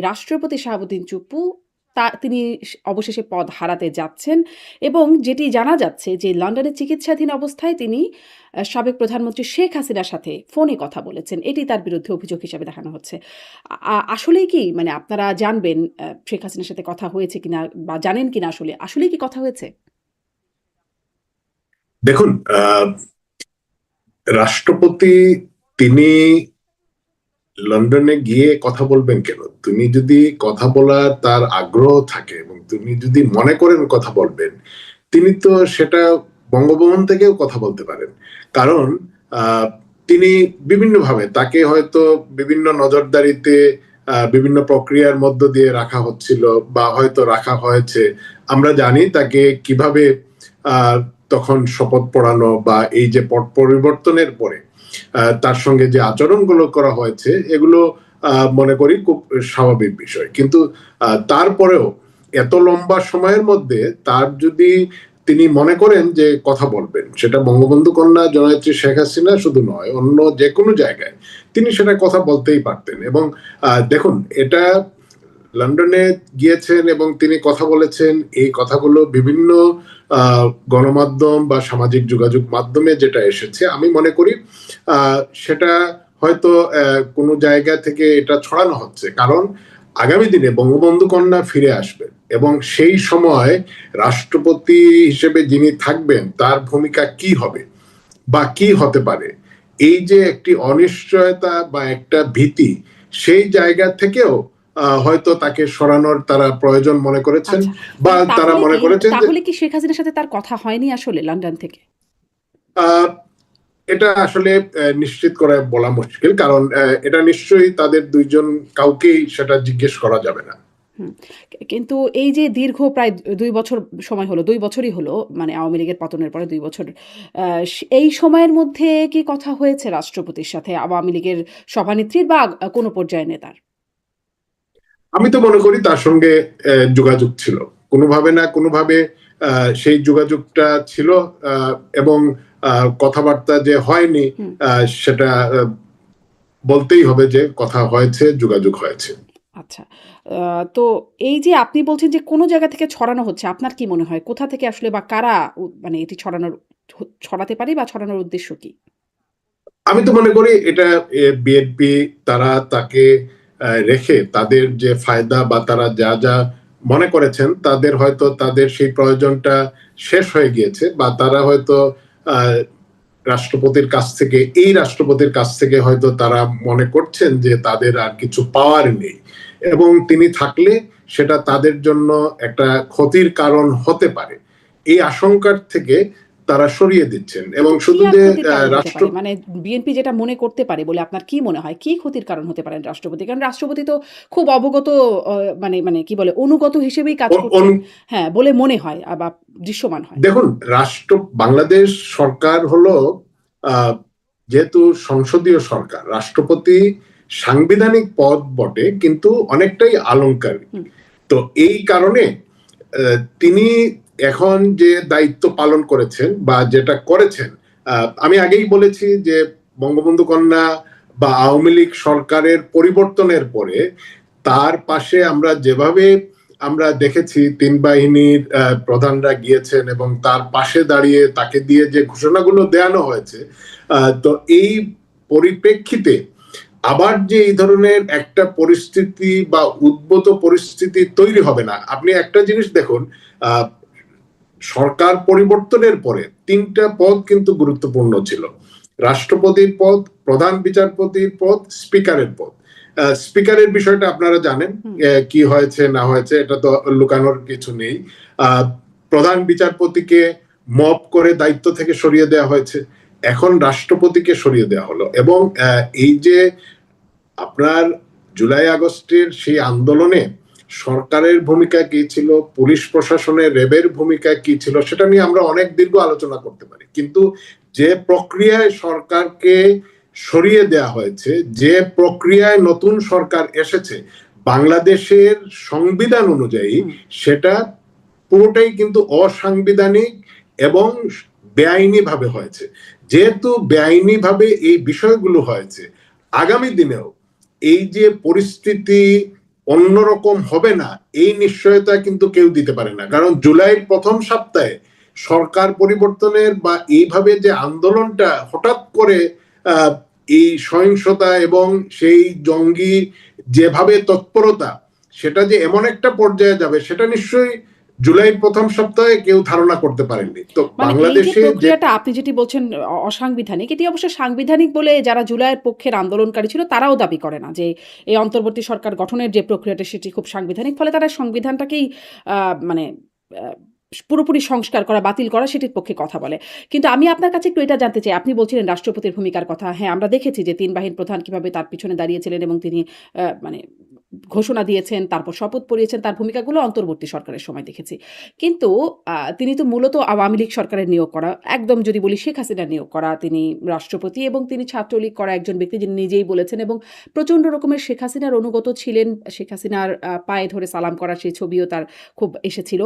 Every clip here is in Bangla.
রাষ্ট্রপতি শাহাবুদ্দিন চুপ্পু তিনি অবশেষে পদ হারাতে যাচ্ছেন এবং যেটি জানা যাচ্ছে যে লন্ডনে চিকিৎসাধীন অবস্থায় তিনি সাবেক প্রধানমন্ত্রী শেখ হাসিনার সাথে ফোনে কথা বলেছেন। এটি তার বিরুদ্ধে অভিযোগ হিসেবে দেখানো হচ্ছে। আসলেই কি মানে আপনারা জানবেন শেখ হাসিনার সাথে কথা হয়েছে কিনা বা জানেন কিনা আসলেই কি কথা হয়েছে? দেখুন, রাষ্ট্রপতি তিনি লন্ডনে গিয়ে কথা বলবেন কেন? তুমি যদি কথা বলার তার আগ্রহ থাকে এবং তুমি যদি মনে করেন কথা বলবেন, তিনি তো সেটা বঙ্গভবন থেকেও কথা বলতে পারেন। কারণ তিনি বিভিন্নভাবে তাকে হয়তো বিভিন্ন নজরদারিতে বিভিন্ন প্রক্রিয়ার মধ্য দিয়ে রাখা হচ্ছিল বা হয়তো রাখা হয়েছে। আমরা জানি তাকে কিভাবে তখন শপথ পড়ানো বা এই যে পট পরিবর্তনের পরে তার সঙ্গে যে আচরণগুলো করা হয়েছে এগুলো মনে করি খুব স্বাভাবিক বিষয়। কিন্তু তারপরেও এত লম্বা সময়ের মধ্যে তার যদি তিনি মনে করেন যে কথা বলবেন, সেটা বঙ্গবন্ধু কন্যা জননেত্রী শেখ হাসিনা শুধু নয়, অন্য যে কোনো জায়গায় তিনি সেটা কথা বলতেই পারতেন। এবং দেখুন, এটা লন্ডনে গিয়েছেন এবং তিনি কথা বলেছেন, এই কথাগুলো বিভিন্ন গণমাধ্যম বা সামাজিক যোগাযোগ মাধ্যমে যেটা এসেছে, আমি মনে করি সেটা হয়তো কোনো জায়গা থেকে এটা ছড়ানো হচ্ছে। কারণ আগামী দিনে বঙ্গবন্ধু কন্যা ফিরে আসবেন এবং সেই সময় রাষ্ট্রপতি হিসেবে যিনি থাকবেন তার ভূমিকা কি হবে বা কি হতে পারে, এই যে একটি অনিশ্চয়তা বা একটা ভীতি, সেই জায়গা থেকেও হয়তো তাকে সরানোর তারা প্রয়োজন মনে করেছেন বা তারা মনে করেছেন। তাহলে কি শেখ হাসিনার সাথে তার কথা হয়নি আসলে লন্ডন থেকে? এটা আসলে নিশ্চিত করে বলা মুশকিল, কারণ এটা নিশ্চয়ই তাদের দুইজন কাউকেই সেটা জিজ্ঞেস করা যাবে না। কিন্তু এই যে দীর্ঘ প্রায় 2 বছর সময় হলো, 2 বছরই হলো, মানে আওয়ামী লীগের পতনের পরে 2 বছর, এই সময়ের মধ্যে কি কথা হয়েছে রাষ্ট্রপতির সাথে, আওয়ামী লীগের সভানেত্রীর বা কোনো পর্যায়ের নেতার? আমি তো মনে করি তার সঙ্গে যোগাযোগ ছিল, কোনোভাবে না কোনোভাবে সেই যোগাযোগটা ছিল এবং কথাবার্তা যে হয়নি সেটা বলতেই হবে যে কথা হয়েছে, যোগাযোগ হয়েছে। আচ্ছা, তো এই যে আপনি বলছেন যে কোনো জায়গা থেকে ছড়ানো হচ্ছে, আপনার কি মনে হয় কোথা থেকে আসলে বা কারা মানে এটি ছড়াতে পারে বা ছড়ানোর উদ্দেশ্য কি? আমি তো মনে করি এটা বিএনপি তারা তাকে রেখে তাদের যে ফায়দা বা তারা যা যা মনে করেছেন, তাদের হয়তো তাদের সেই প্রয়োজনটা শেষ হয়ে গিয়েছে বা তারা হয়তো রাষ্ট্রপতির কাছ থেকে হয়তো তারা মনে করছেন যে তাদের আর কিছু পাওয়ার নেই এবং তিনি থাকলে সেটা তাদের জন্য একটা ক্ষতির কারণ হতে পারে, এই আশঙ্কার থেকে তারা সরিয়ে দিচ্ছেন। এবং শুধু যে রাষ্ট্র মানে বিএনপি যেটা মনে করতে পারে বলে আপনার কি মনে হয়, কি ক্ষতির কারণ হতে পারেন রাষ্ট্রপতি? কারণ রাষ্ট্রপতি তো খুব অবগত, মানে মানে কি বলে, অনুগত হিসেবেই কাজ করছেন, হ্যাঁ, বলে মনে হয় বা দৃশ্যমান হয়। দেখুন, বাংলাদেশ সরকার হলো যেহেতু সংসদীয় সরকার, রাষ্ট্রপতি সাংবিধানিক পদ বটে কিন্তু অনেকটাই অলংকারিক। তো এই কারণে তিনি এখন যে দায়িত্ব পালন করেছেন বা যেটা করেছেন, আমি আগেই বলেছি যে বঙ্গবন্ধু কন্যা বা আওয়ামী লীগ সরকারের পরিবর্তনের পরে তার পাশে আমরা যেভাবে আমরা দেখেছি 3 বাহিনীর প্রধানরা গিয়েছেন এবং তার পাশে দাঁড়িয়ে তাকে দিয়ে যে ঘোষণাগুলো দেওয়ানো হয়েছে, তো এই পরিপ্রেক্ষিতে আবার যে এই ধরনের একটা পরিস্থিতি বা উদ্ভূত পরিস্থিতি তৈরি হবে না। আপনি একটা জিনিস দেখুন, সরকার পরিবর্তনের পরে 3টা পদ কিন্তু গুরুত্বপূর্ণ ছিল: রাষ্ট্রপতির পদ, প্রধান বিচারপতির পদ, স্পিকারের পদ। স্পিকারের বিষয়টা আপনারা জানেন কি হয়েছে না হয়েছে, এটা তো লুকানোর কিছু নেই। প্রধান বিচারপতিকে মব করে দায়িত্ব থেকে সরিয়ে দেওয়া হয়েছে, এখন রাষ্ট্রপতিকে সরিয়ে দেওয়া হলো। এবং এই যে আপনার জুলাই আগস্টের সেই আন্দোলনে সরকারের ভূমিকা কি ছিল, পুলিশ প্রশাসনের র্যাবের ভূমিকা কি ছিল, সেটা নিয়ে আমরা অনেক দীর্ঘ আলোচনা করতে পারি। কিন্তু যে প্রক্রিয়ায় সরকারকে সরিয়ে দেওয়া হয়েছে, যে প্রক্রিয়ায় নতুন সরকার এসেছে বাংলাদেশের সংবিধান অনুযায়ী, সেটা পুরোটাই কিন্তু অসাংবিধানিক এবং বেআইনি ভাবে হয়েছে। যেহেতু বেআইনি ভাবে এই বিষয়গুলো হয়েছে, আগামী দিনেও এই যে পরিস্থিতি অন্যরকম হবে না এই নিশ্চয়তা কিন্তু কেউ দিতে পারে না। কারণ জুলাইয়ের প্রথম সপ্তাহে সরকার পরিবর্তনের বা এইভাবে যে আন্দোলনটা হঠাৎ করে এই সহিংসতা এবং সেই জঙ্গি যেভাবে তৎপরতা, সেটা যে এমন একটা পর্যায়ে যাবে সেটা নিশ্চয়ই জুলাইয়ের প্রথম সপ্তাহে কেউ ধারণা করতে পারেননি। তো মানে এই যে বাংলাদেশে যে প্রক্রিয়াটা আপনি যেটি বলছেন অসাংবিধানিক, এটি অবশ্য সাংবিধানিক বলে যারা জুলাইয়ের পক্ষের আন্দোলনকারী ছিল তারাও দাবি করে না যে এই অন্তর্বর্তী সরকার গঠনের যে প্রক্রিয়াটা সেটি খুব সাংবিধানিক। ফলে তারা সংবিধানটাকেই মানে আহ, পুরোপুরি সংস্কার করা, বাতিল করা সেটির পক্ষে কথা বলে। কিন্তু আমি আপনার কাছে একটু এটা জানতে চাই, আপনি বলছিলেন রাষ্ট্রপতির ভূমিকার কথা। হ্যাঁ, আমরা দেখেছি যে তিন বাহিনীর প্রধান কিভাবে তার পিছনে দাঁড়িয়েছিলেন এবং তিনি মানে ঘোষণা দিয়েছেন, তারপর শপথ পড়িয়েছেন, তার ভূমিকাগুলো অন্তর্বর্তী সরকারের সময় দেখেছি। কিন্তু তিনি তো মূলত আওয়ামী লীগ সরকারের নিয়োগ করা, একদম যদি বলি শেখ হাসিনার নিয়োগ করা তিনি রাষ্ট্রপতি, এবং তিনি ছাত্রলীগ করা একজন ব্যক্তি, যিনি নিজেই বলেছেন এবং প্রচণ্ড রকমের শেখ হাসিনার অনুগত ছিলেন। শেখ হাসিনার পায়ে ধরে সালাম করার সেই ছবিও তার খুব এসেছিল।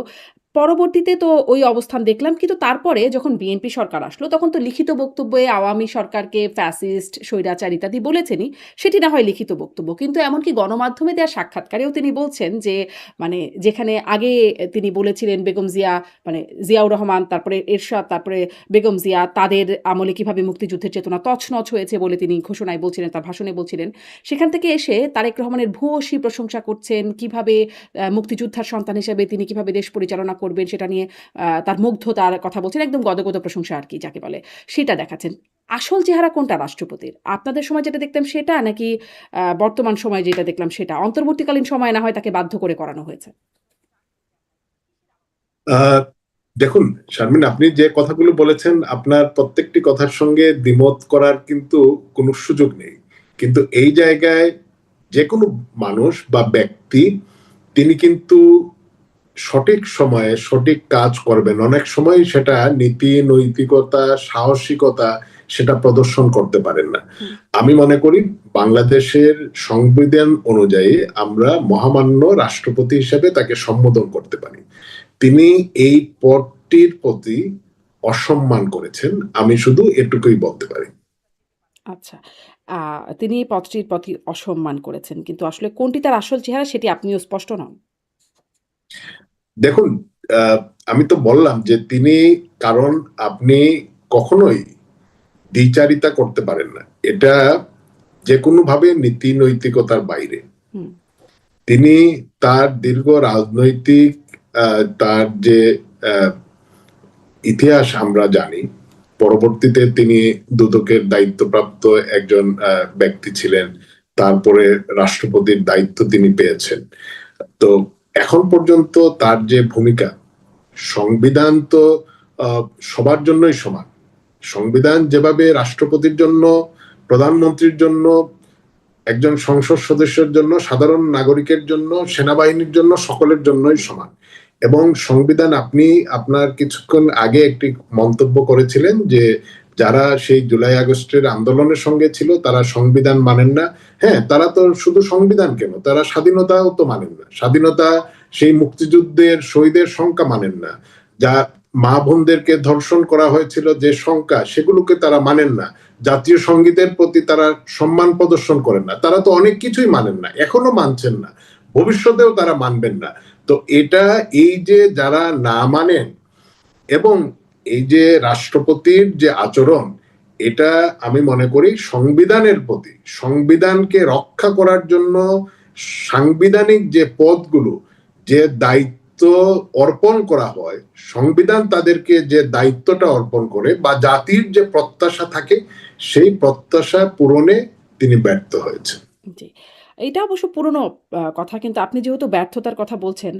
পরবর্তীতে তো ওই অবস্থান দেখলাম, কিন্তু তারপরে যখন বিএনপি সরকার আসলো তখন তো লিখিত বক্তব্যে আওয়ামী সরকারকে ফ্যাসিস্ট, স্বৈরাচার ইত্যাদি বলেছেনই, সেটি না হয় লিখিত বক্তব্য, কিন্তু এমনকি গণমাধ্যমে দেওয়া সাক্ষাৎকারেও তিনি বলছেন যে মানে যেখানে আগে তিনি বলেছিলেন বেগম জিয়া, মানে জিয়াউর রহমান, তারপরে এরশাদ, তারপরে বেগম জিয়া, তাদের আমলে কিভাবে মুক্তিযুদ্ধের চেতনা তছনছ হয়েছে বলে তিনি ঘোষণায় বলছিলেন, তার ভাষণে বলছিলেন, সেখান থেকে এসে তারেক রহমানের ভূয়সী প্রশংসা করছেন, কিভাবে মুক্তিযোদ্ধার সন্তান হিসেবে তিনি কিভাবে দেশ পরিচালনা করবেন সেটা নিয়ে তার মুগ্ধতার কথা বলছেন, একদম গদগদ প্রশংসা আর কি যাকে বলে, সেটা দেখাচ্ছেন। আসল চেহারা কোনটা রাষ্ট্রপতির? আপনাদের সময় যেটা দেখতাম সেটা, নাকি বর্তমান সময়ে যেটা দেখলাম সেটা? অন্তর্বর্তীকালীন সময়ে না হয় তাকে বাধ্য করে করানো হয়েছে। আহ, দেখুন শারমিন, আপনি যে কথাগুলো বলেছেন আপনার প্রত্যেকটি কথার সঙ্গে দ্বিমত করার কিন্তু কোনো সুযোগ নেই। কিন্তু এই জায়গায় যে কোনো মানুষ বা ব্যক্তি তিনি কিন্তু সঠিক সময়ে সঠিক কাজ করবেন, অনেক সময় সেটা নীতি নৈতিকতা সাহসিকতা সেটা প্রদর্শন করতে পারেন না। আমি মনে করি বাংলাদেশের সংবিধান অনুযায়ী আমরা মহামান্য রাষ্ট্রপতি হিসেবে তাকে সম্বোধন করতে পারি। তিনি এই পদটির প্রতি অসম্মান করেছেন, আমি শুধু এটুকুই বলতে পারি। আচ্ছা, তিনি এই পদটির প্রতি অসম্মান করেছেন, কিন্তু আসলে কোনটি তার আসল চেহারা সেটি আপনিও স্পষ্ট নন। দেখুন, আহ, আমি তো বললাম যে তিনি, কারণ আপনি কখনোই দ্বিচারিতা করতে পারেন না, এটা যে কোনো ভাবে নীতি নৈতিকতার বাইরে। হুম। তিনি তার দীর্ঘ রাজনৈতিক তার যে ইতিহাস আমরা জানি, পরবর্তীতে তিনি দুদকের দায়িত্বপ্রাপ্ত একজন ব্যক্তি ছিলেন, তারপরে রাষ্ট্রপতির দায়িত্ব তিনি পেয়েছেন। তো এখন পর্যন্ত তার যে ভূমিকা, সংবিধান তো সবার জন্যই সমান। সংবিধান যেভাবে রাষ্ট্রপতির জন্য, প্রধানমন্ত্রীর জন্য, একজন সংসদ সদস্যের জন্য, সাধারণ নাগরিকের জন্য, সেনাবাহিনীর জন্য, সকলের জন্যই সমান। এবং সংবিধান, আপনি আপনার কিছুক্ষণ আগে একটি মন্তব্য করেছিলেন যে যারা সেই জুলাই আগস্টের আন্দোলনের সঙ্গে ছিল তারা সংবিধান মানেন না। হ্যাঁ, তারা তো শুধু সংবিধান কেন, তারা স্বাধীনতাও তো মানেন না। স্বাধীনতা, সেই মুক্তিযুদ্ধের শহীদের সংখ্যা মানেন না, যা মা বোনদেরকে ধর্ষণ করা হয়েছিল যে সংখ্যা, সেগুলোকে তারা মানেন না। জাতীয় সঙ্গীতের প্রতি তারা সম্মান প্রদর্শন করেন না। তারা তো অনেক কিছুই মানেন না, এখনো মানছেন না, ভবিষ্যতেও তারা মানবেন না। তো এটা, এই যে যারা না মানেন এবং এই যে রাষ্ট্রপতির যে আচরণ, এটা আমি মনে করি সংবিধানের প্রতি, সংবিধানকে রক্ষা করার জন্য সাংবিধানিক যে পদগুলো, যে দায়িত্ব অর্পণ করা হয়, সংবিধান তাদেরকে যে দায়িত্বটা অর্পণ করে বা জাতির যে প্রত্যাশা থাকে, সেই প্রত্যাশা পূরণে তিনি ব্যর্থ হয়েছেন। জি। এইটা অবশ্য পুরনো কথা, কিন্তু আপনি যেহেতু ব্যর্থতার কথা বলছেন,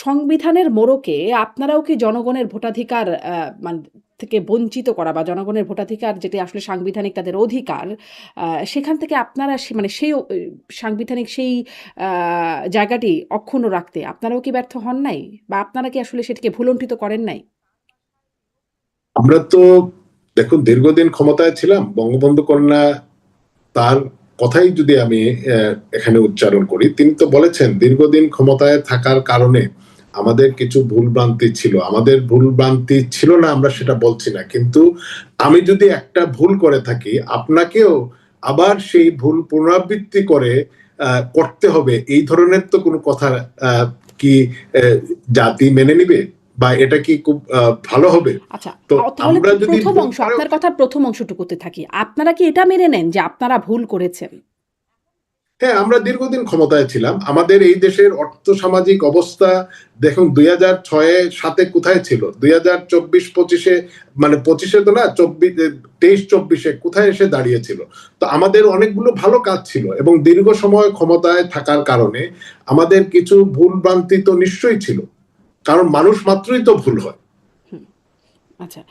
সংবিধানের মোড়কে আপনারাও কি জনগণের ভোটাধিকার থেকে বঞ্চিত করা, বা জনগণের ভোটাধিকার যেটি আসলে সাংবিধানিক তাদের অধিকার, সেখান থেকে আপনারা মানে সেই সাংবিধানিক সেই জায়গাটি অক্ষুণ্ণ রাখতে আপনারাও কি ব্যর্থ হন নাই? বা আপনারা কি আসলে সেটিকে ভুলণ্ঠিত করেন নাই? আমরা তো, দেখুন, দীর্ঘদিন ক্ষমতায় ছিলাম, বঙ্গবন্ধু কন্যা, তার কথাই যদি আমি এখানে উচ্চারণ করি, তিনি তো বলেছেন দীর্ঘদিন ক্ষমতায় থাকার কারণে আমাদের কিছু ভুলভ্রান্তি ছিল। আমাদের ভুলভ্রান্তি ছিল না আমরা সেটা বলছি না, কিন্তু আমি যদি একটা ভুল করে থাকি, আপনাকেও আবার সেই ভুল পুনরাবৃত্তি করে করতে হবে, এই ধরনের তো কোনো কথা কি জাতি মেনে নিবে, বা এটা কি খুব ভালো হবে? আচ্ছা, তো তাহলে আমরা যদি প্রথম অংশ, আপনার কথার প্রথম অংশটুকুতে থাকি, আপনারা কি এটা মেনে নেন যে আপনারা ভুল করেছেন? হ্যাঁ, আমরা দীর্ঘদিন ক্ষমতায় ছিলাম। আমাদের এই দেশের অর্থ সামাজিক অবস্থা দেখুন 2006-7 কোথায় ছিল, 2024-25 মানে 25 তো না, 23-24 কোথায় এসে দাঁড়িয়েছিল। তো আমাদের অনেকগুলো ভালো কাজ ছিল, এবং দীর্ঘ সময় ক্ষমতায় থাকার কারণে আমাদের কিছু ভুল ভ্রান্তি তো নিশ্চয়ই ছিল, কারণ মানুষ মাত্রই তো ভুল হয়। আচ্ছা,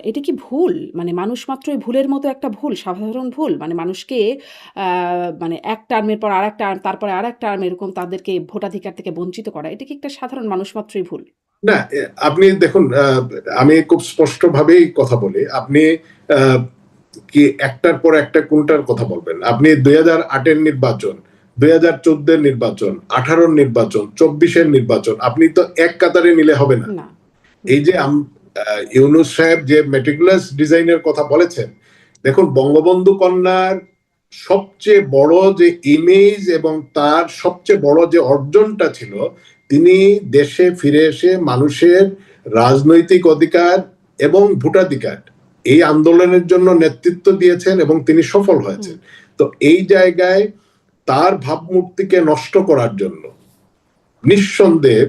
এটা কি ভুল? মানে মানুষ মাত্রই ভুলের মতো একটা ভুল, সাধারণ ভুল? মানে মানুষকে মানে এক টার্মের পর আরেক টার্ম, তারপরে আরেক টার্ম, এরকম তাদেরকে ভোটাধিকার থেকে বঞ্চিত করা, এটা কি একটা সাধারণ মানুষ মাত্রই ভুল? না, আপনি দেখুন, আমি খুব স্পষ্ট ভাবেই কথা বলি। আপনি আহ, কি একটার পর একটা কোনটার কথা বলবেন? আপনি 2008-এর নির্বাচন, 2014-এর নির্বাচন, 18-র নির্বাচন, 24-এর নির্বাচন, আপনি তো এক কাতারে নিলে হবে না। না। এই যে ইউনূস সাহেব যে মেটিকুলাস ডিজাইনের কথা বলেছেন, দেখুন বঙ্গবন্ধু কন্যার সবচেয়ে বড় যে ইমেজ এবং তার সবচেয়ে বড় যে অর্জনটা ছিল, তিনি দেশে ফিরে এসে মানুষের রাজনৈতিক অধিকার এবং ভোটাধিকার এই আন্দোলনের জন্য নেতৃত্ব দিয়েছেন, এবং তিনি সফল হয়েছেন। তো এই জায়গায় তার ভাবমূর্তিকে নষ্ট করার জন্য নিঃসন্দেহে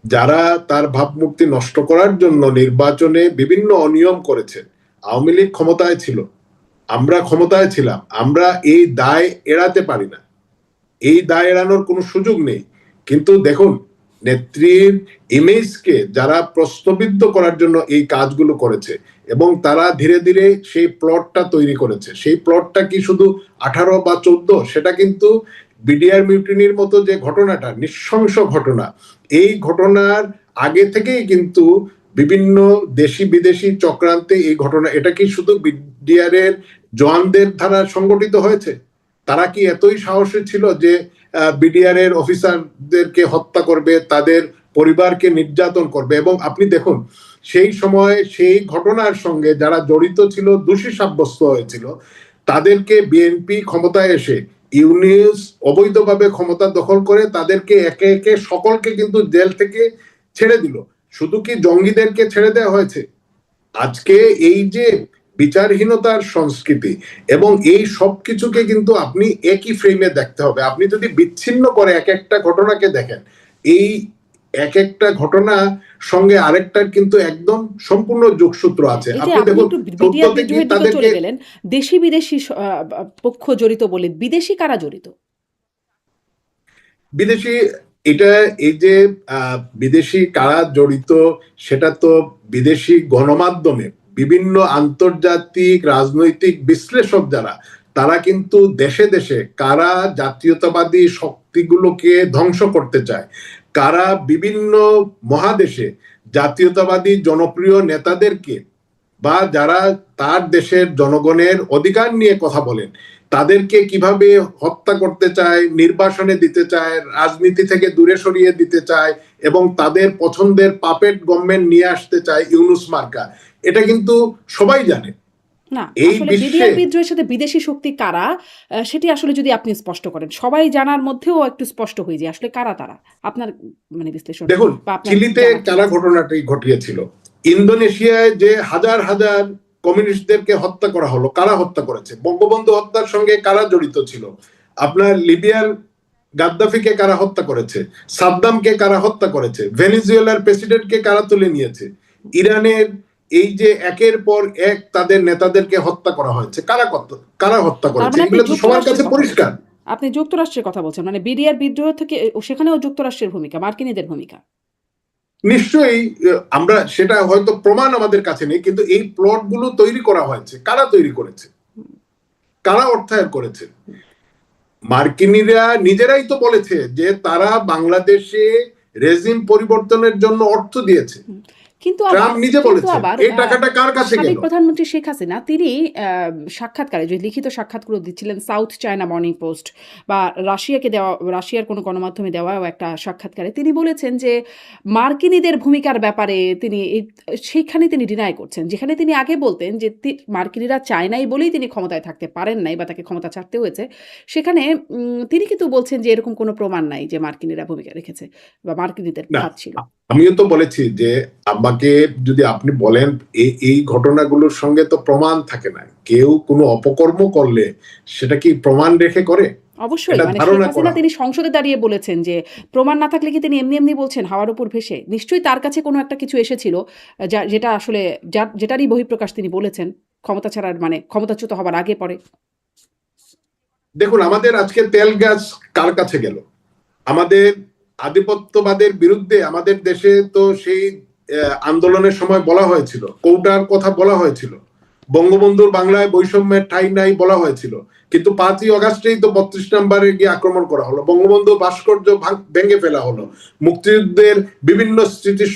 যারা তার ভাবমূর্তি নষ্ট করার জন্য নির্বাচনে বিভিন্ন অনিয়ম করেছে, আওয়ামী লীগ ক্ষমতায় ছিল, আমরা ক্ষমতায় ছিলাম, আমরা এই দায় এড়াতে পারি না, এই দায় এড়ানোর কোনো সুযোগ নেই। কিন্তু দেখুন, নেত্রীর ইমেজকে যারা প্রশ্নবিদ্ধ করার জন্য এই কাজগুলো করেছে, এবং তারা ধীরে ধীরে সেই প্লটটা তৈরি করেছে। সেই প্লটটা কি শুধু 18 বা 14, সেটা কিন্তু বিডিআর মিউটিনির মতো যে ঘটনাটা, নৃশংস ঘটনা, এই ঘটনার আগে থেকেই কিন্তু বিভিন্ন দেশি বিদেশি চক্রান্তে এই ঘটনা, এটা কি শুধু বিডিআর এর জওয়ানদের দ্বারা সংগঠিত হয়েছে? তারা কি এতই সাহসী ছিল যে বিডিআর এর অফিসারদেরকে হত্যা করবে, তাদের পরিবারকে নির্যাতন করবে? এবং আপনি দেখুন, সেই সময় সেই ঘটনার সঙ্গে যারা জড়িত ছিল, দোষী সাব্যস্ত হয়েছিল, তাদেরকে বিএনপি ক্ষমতায় এসে ইউনিয়স অবৈধভাবে ক্ষমতা দখল করে তাদেরকে একে একে সকলকে কিন্তু জেল থেকে ছেড়ে দিল। শুধু কি জঙ্গিদেরকে ছেড়ে দেওয়া হয়েছে? আজকে এই যে বিচারহীনতার সংস্কৃতি এবং এই সব কিছুকে কিন্তু আপনি একই ফ্রেমে দেখতে হবে। আপনি যদি বিচ্ছিন্ন করে এক একটা ঘটনাকে দেখেন, এই এক একটা ঘটনা সঙ্গে আরেকটার কিন্তু একদম সম্পূর্ণ যোগসূত্র আছে। এই যে আপনি আপনি দেখুন, একটু বিডিআর 14-তে কি বিদ্রোহের দিকে তাদেরকে চলে গেলেন, দেশি বিদেশি পক্ষ জড়িত বলে, বিদেশি কারা জড়িত? বিদেশি, এটা এই যে বিদেশি কারা জড়িত, সেটা তো বিদেশি গণমাধ্যমে বিভিন্ন আন্তর্জাতিক রাজনৈতিক বিশ্লেষক যারা, তারা কিন্তু দেশে দেশে কারা জাতীয়তাবাদী শক্তিগুলোকে ধ্বংস করতে চায়, কারা বিভিন্ন মহাদেশে জাতীয়তাবাদী জনপ্রিয় নেতাদেরকে বা যারা তার দেশের জনগণের অধিকার নিয়ে কথা বলেন, তাদেরকে কিভাবে হত্যা করতে চায়, নির্বাসনে দিতে চায়, রাজনীতি থেকে দূরে সরিয়ে দিতে চায়, এবং তাদের পছন্দের পাপেট গভর্নমেন্ট নিয়ে আসতে চায় ইউনূস মার্কা, এটা কিন্তু সবাই জানে। না, এই আসলে বিশ্বে বিডিআর বিদ্রোহের সাথে বিদেশি শক্তি কারা, সেটি আসলে যদি আপনি স্পষ্ট করেন, সবাই জানার মধ্যেও একটু স্পষ্ট হয়ে যায় আসলে কারা তারা। আপনার মানে বিশ্লেষণ দেখুন, বা আপনার চিলিতে জানার কি কারা আছে? ঘটনাটি ঘটিয়েছিল, ইন্দোনেশিয়ায় যে হাজার হাজার কমিউনিস্টদেরকে হত্যা করা হলো, কারা হত্যা করেছে? বঙ্গবন্ধু হত্যার সঙ্গে কারা জড়িত ছিল? আপনার লিবিয়ার গাদ্দাফিকে কারা হত্যা করেছে? সাদ্দামকে কারা হত্যা করেছে? ভেনিজুয়েলার প্রেসিডেন্টকে কারা তুলে নিয়েছে? ইরানের এই যে একের পর এক তাদের নেতাদেরকে হত্যা করা হয়েছে, কারা হত্যা তার করেছে? মানে আপনি এগুলো তো সবার যুক্তরাষ্ট্রের কাছে কথা পরিষ্কার। বলছেন। আপনি যুক্তরাষ্ট্রের কথা বলছেন। মানে বিডিআর বিদ্রোহ থেকে সেখানেও যুক্তরাষ্ট্রের ভূমিকা, মার্কিনীদের ভূমিকা। নিশ্চয়ই, আমরা সেটা হয়তো প্রমাণ আমাদের কাছে নেই, কিন্তু এই প্লট গুলো তৈরি করা হয়েছে, কারা তৈরি করেছে, কারা অর্থায়ন করেছে? মার্কিনীরা নিজেরাই তো বলেছে যে তারা বাংলাদেশে রেজিম পরিবর্তনের জন্য অর্থ দিয়েছে। কিন্তু ট্রাম্প নিজে কিন্তু বলেছেন আবার এই টাকাটা কার কাছে সাবেক গেল। প্রধানমন্ত্রী শেখ হাসিনা তিনি সাক্ষাৎকারে যে লিখিত সাক্ষাৎগুলো দিচ্ছিলেন সাউথ চায়না মর্নিং পোস্ট বা রাশিয়ার কোনো গণমাধ্যমে দেওয়া একটা সাক্ষাৎকারে তিনি বলেছেন যে মার্কিনীদের ভূমিকার ব্যাপারে তিনি সেইখানে তিনি ডিনাই করছেন, যেখানে তিনি আগে বলতেন যে মার্কিনীরা চায় নাই বলেই তিনি ক্ষমতায় থাকতে পারেন নাই বা তাকে ক্ষমতা ছাড়তে হয়েছে, সেখানে তিনি কিন্তু বলছেন যে এরকম কোনো প্রমাণ নাই যে মার্কিনীরা ভূমিকা রেখেছে বা মার্কিনীদের না, হাত ছিল। আমিও তো বলেছি যে আমাকে যদি আপনি বলেন এই ঘটনাগুলোর সঙ্গে তো প্রমাণ থাকে না, কেউ কোনো অপকর্ম করলে সেটা কি প্রমাণ রেখে করে, অবশ্যই এটা মানে শেখ ধারণা হাসিনা করা। তিনি সংসদে দাঁড়িয়ে বলেছেন যে প্রমাণ না থাকলে কি তিনি এমনি এমনি বলছেন হাওয়ার উপর ভেসে? নিশ্চয়ই তার কাছে কোনো একটা কিছু এসেছিল যেটা আসলে যেটারই বহিঃপ্রকাশ তিনি বলেছেন ক্ষমতা ছাড়ার মানে ক্ষমতাচ্যুত হবার আগে পরে। দেখুন, আমাদের আজকে তেল গ্যাস কার কাছে গেল? আমাদের আধিপত্যবাদের বিরুদ্ধে আমাদের দেশে তো সেই আন্দোলনের সময় বলা হয়েছিল, কৌটার কথা বলা হয়েছিল, বঙ্গবন্ধুর বাংলায় বৈষম্যের ঠাঁই নাই বলা হয়েছিল, কিন্তু 5ই অগাস্টেই তো 32 নম্বরে গিয়ে আক্রমণ করা হলো, বঙ্গবন্ধু ভাস্কর্য ভেঙে ফেলা হলো, মুক্তিযুদ্ধের বিভিন্ন স্মৃতি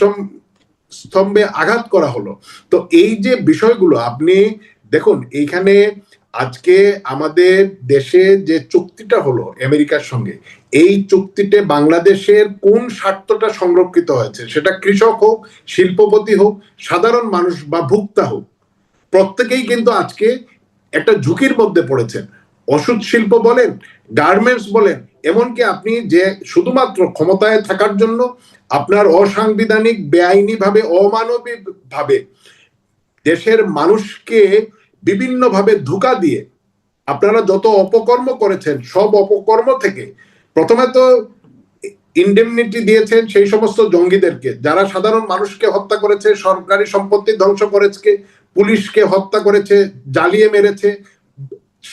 স্তম্ভে আঘাত করা হলো। তো এই যে বিষয়গুলো আপনি দেখুন, এইখানে আজকে আমাদের দেশে যে চুক্তিটা হলো আমেরিকার সঙ্গে, এই চুক্তিতে বাংলাদেশের কোন স্বার্থটা সংরক্ষিত হয়েছে? সেটা কৃষক হোক, শিল্পপতি হোক, সাধারণ মানুষ বা ভোক্তা হোক, প্রত্যেকেই কিন্তু আজকে একটা ঝুঁকির মধ্যে পড়েছেন। ওষুধ শিল্প বলেন, গার্মেন্টস বলেন, এমনকি আপনি যে শুধুমাত্র ক্ষমতায় থাকার জন্য আপনার অসাংবিধানিক, বেআইনি ভাবে, অমানবিক ভাবে দেশের মানুষকে বিভিন্ন ভাবে ধোঁকা দিয়ে আপনারা যত অপকর্ম করেছেন, সব অপকর্ম থেকে প্রথমে তো ইন্ডেমনিটি দিয়েছেন সেই সমস্ত জঙ্গিদেরকে যারা সাধারণ মানুষকে হত্যা করেছে, সরকারি সম্পত্তি ধ্বংস করেছে, পুলিশকে হত্যা করেছে, জ্বালিয়ে মেরেছে,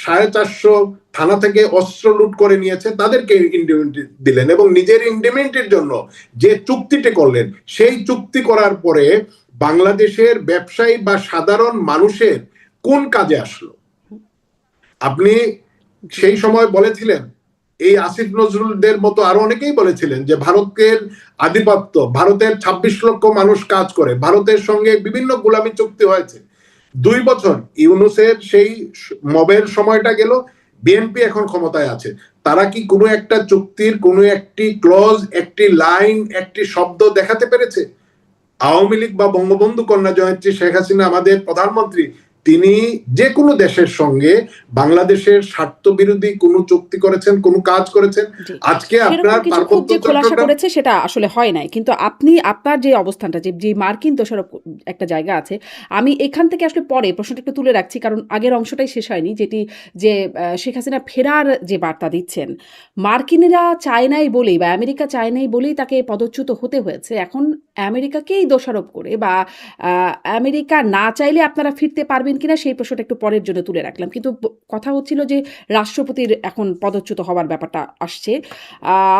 450 থানা থেকে অস্ত্র লুট করে নিয়েছে, তাদেরকে ইন্ডেমনিটি দিলেন এবং নিজের ইন্ডেমনিটির জন্য যে চুক্তিটি করলেন, সেই চুক্তি করার পরে বাংলাদেশের ব্যবসায়ী বা সাধারণ মানুষের কোন কাজে আসলো? আপনি সেই সময় বলেছিলেন, এই আসিফ নজরুলদের মতো আরো অনেকেই বলেছিলেন যে ভারতের আধিপত্য, ভারতের 26 লক্ষ মানুষ কাজ করে, ভারতের সঙ্গে বিভিন্ন গোলামি চুক্তি হয়েছে। 2 বছর ইউনূসের সেই মবের সময়টা গেল, বিএনপি এখন ক্ষমতায় আছে, তারা কি কোনো একটা চুক্তির কোনো একটি ক্লজ, একটি লাইন, একটি শব্দ দেখাতে পেরেছে? আওয়ামী লীগ বা বঙ্গবন্ধু কন্যা জয়ন্তী শেখ হাসিনা আমাদের প্রধানমন্ত্রী, তিনি যে কোনো দেশের সঙ্গে বাংলাদেশের স্বার্থ বিরোধী কোনো চুক্তি করেছেন, কোনো কাজ করেছেন? আজকে আপনার কিছু খুব যে খোলাসা করেছে সেটা আসলে হয় নাই, কিন্তু আপনার যে অবস্থানটা যে মার্কিন দোষারোপ একটা জায়গা আছে, আমি এখান থেকে আসলে পরে প্রশ্নটা একটু তুলে রাখছি কারণ আগের অংশটাই শেষ হয়নি, যেটি যে শেখ হাসিনা ফেরার যে বার্তা দিচ্ছেন, মার্কিনিরা চায় নাই বলেই বা আমেরিকা চায় নাই বলেই তাকে পদচ্যুত হতে হয়েছে, এখন আমেরিকাকেই দোষারোপ করে বা আমেরিকা না চাইলে আপনারা ফিরতে পারবেন কিনা সেই প্রশ্নটা একটু পরের জন্য তুলে রাখলাম, কিন্তু কথা হচ্ছিল যে রাষ্ট্রপতির এখন পদচ্যুত হওয়ার ব্যাপারটা আসছে।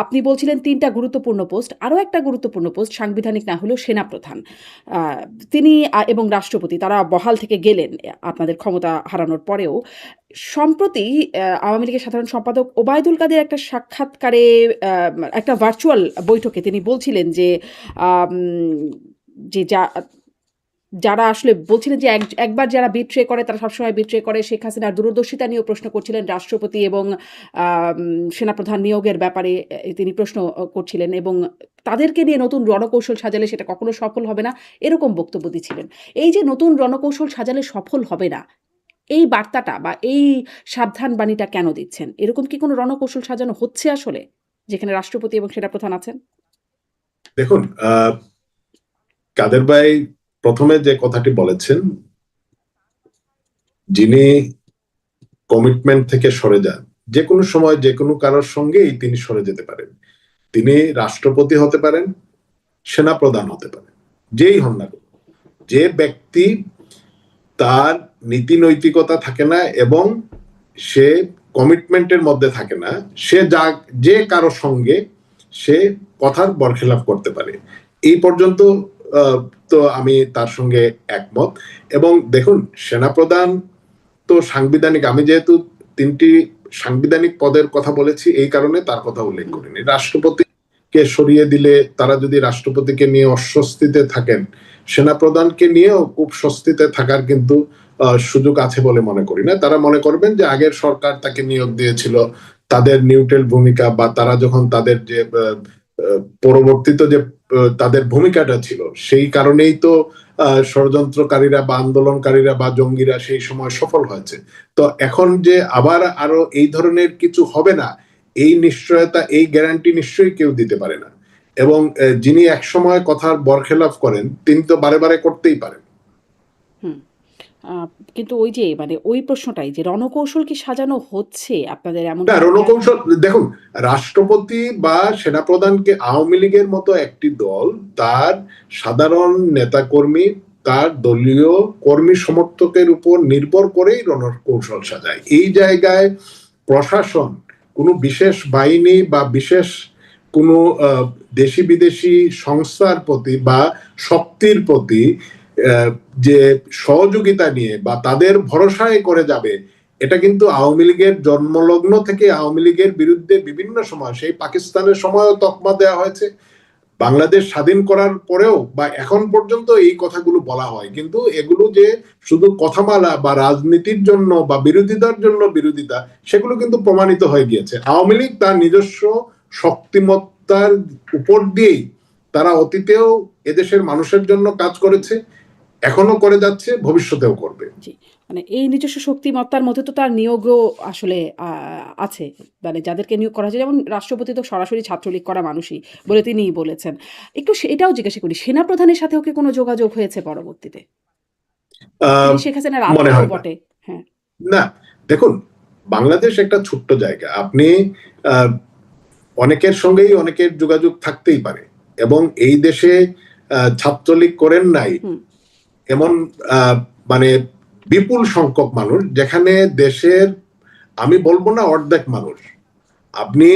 আপনি বলছিলেন 3টা গুরুত্বপূর্ণ পোস্ট, আরও একটা গুরুত্বপূর্ণ পোস্ট সাংবিধানিক না হলেও সেনাপ্রধান, তিনি এবং রাষ্ট্রপতি তারা বহাল থেকে গেলেন আপনাদের ক্ষমতা হারানোর পরেও। সম্প্রতি আওয়ামী লীগের সাধারণ সম্পাদক ওবায়দুল কাদের একটা সাক্ষাৎকারে একটা ভার্চুয়াল বৈঠকে তিনি বলছিলেন যে যে যারা আসলে বলছিলেন যে একবার যারা বিট্রে করে তারা সবসময় বিট্রে করে, শেখ হাসিনার দূরদর্শিতা নিয়েও প্রশ্ন করছিলেন, রাষ্ট্রপতি এবং সেনাপ্রধান নিয়োগের ব্যাপারে তিনি প্রশ্ন করছিলেন এবং তাদেরকে নিয়ে নতুন রণকৌশল সাজালে সেটা কখনো সফল হবে না, এরকম বক্তব্য দিচ্ছিলেন। এই যে নতুন রণকৌশল সাজালে সফল হবে না, এই বার্তাটা বা এই সাবধান বাণীটা কেন দিচ্ছেন? এরকম কি কোনো রণকৌশল সাজানো হচ্ছে আসলে যেখানে রাষ্ট্রপতি এবং সেনাপ্রধান আছেন? দেখুন, কাদের ভাই প্রথমে যে কথাটি বলেছেন, যিনি কমিটমেন্ট থেকে সরে যান, যে কোনো সময় যে কোনো কারোর সঙ্গেই তিনি সরে যেতে পারেন। তিনি রাষ্ট্রপতি হতে পারেন, সেনাপ্রধান হতে পারেন, যেই হন না, যে ব্যক্তি তার নীতি নৈতিকতা থাকে না এবং সে কমিটমেন্টের মধ্যে থাকে না, সে যে কারো সঙ্গে সে কথার বরখেলাপ করতে পারে। এই পর্যন্ত তো আমি তার সঙ্গে একমত। এবং দেখুন, সেনাপ্রধান তো সাংবিধানিক, আমি যেহেতু 3টি সাংবিধানিক পদের কথা বলেছি এই কারণে তার কথা উল্লেখ করিনি। রাষ্ট্রপতিকে সরিয়ে দিলে তারা যদি রাষ্ট্রপতিকে নিয়ে অস্বস্তিতে থাকেন, সেনাপ্রধানকে নিয়েও খুব স্বস্তিতে থাকার কিন্তু সুযোগ আছে বলে মনে করি না। তারা মনে করবেন যে আগের সরকার তাকে নিয়োগ দিয়েছিল, তাদের নিউট্রাল ভূমিকা বা তারা যখন তাদের যে পরবর্তীতে যে তাদের ভূমিকাটা ছিল, সেই কারণেই তো ষড়যন্ত্রকারীরা বা আন্দোলনকারীরা বা জঙ্গিরা সেই সময় সফল হয়েছে। তো এখন যে আবার আরো এই ধরনের কিছু হবে না, এই নিশ্চয়তা, এই গ্যারান্টি নিশ্চয়ই কেউ দিতে পারে না। এবং যিনি একসময় কথার বরখেলাপ করেন, তিনি তো বারে বারে করতেই পারেন। হুম। কিন্তু ওই যে মানে ওই প্রশ্নটাই যে রণকৌশল কি সাজানো হচ্ছে আপনাদের এমন না, কি রণকৌশল দেখুন, রাষ্ট্রপতি বা সেনাপ্রধানকে আওয়ামী লীগের মতো একটি দল তার সাধারণ নেতাকর্মী, তার দলীয় কর্মী সমর্থকের উপর নির্ভর করেই রণকৌশল সাজায়। এই জায়গায় প্রশাসন কোনো বিশেষ বাহিনী বা বিশেষ কোনো দেশি বিদেশি সংস্থার প্রতি বা শক্তির প্রতি যে সহযোগিতা নিয়ে বা তাদের ভরসায় করে যাবে, এটা কিন্তু আওয়ামী লীগের জন্মলগ্ন থেকে আওয়ামী লীগের বিরুদ্ধে বিভিন্ন সময়, সেই পাকিস্তানের সময়ও তকমা দেওয়া হয়েছে, বাংলাদেশ স্বাধীন করার পরেও বা এখন পর্যন্ত এই কথাগুলো বলা হয়। কিন্তু এগুলো যে শুধু কথামালা বা রাজনীতির জন্য বা বিরোধিতার জন্য বিরোধিতা, সেগুলো কিন্তু প্রমাণিত হয়ে গিয়েছে। আওয়ামী লীগ তার নিজস্ব শক্তিমত্তার উপর দিয়েই তারা অতীতেও এদেশের মানুষের জন্য কাজ করেছে, এখনো করে যাচ্ছে, ভবিষ্যতেও করবে। জি, মানে এই নিজস্ব শক্তিমত্তার মধ্যে তো তার নিয়োগও আসলে আছে। মানে যাদেরকে নিয়োগ করা হয়েছে, যেমন রাষ্ট্রপতি তো সরাসরি ছাত্রলীগ করা মানুষই বলে তিনিই বলেছেন। একটু এটাও জিজ্ঞাসা করি, সেনাপ্রধানের সাথেও কি কোনো যোগাযোগ হয়েছে পরবর্তীতে? তিনি শেখ হাসিনার মনে আত্মীয় হয় না। বটে। হ্যাঁ। না, দেখুন, বাংলাদেশ একটা ছোট্ট জায়গা। আপনি অনেকের সঙ্গেই অনেকের যোগাযোগ থাকতেই পারে, এবং এই দেশে ছাত্রলীগ করেন নাই হুম। এমন মানে বিপুল সংখ্যক মানুষ, যেখানে দেশের আমি বলবো না অর্ধেক মানুষ, আপনি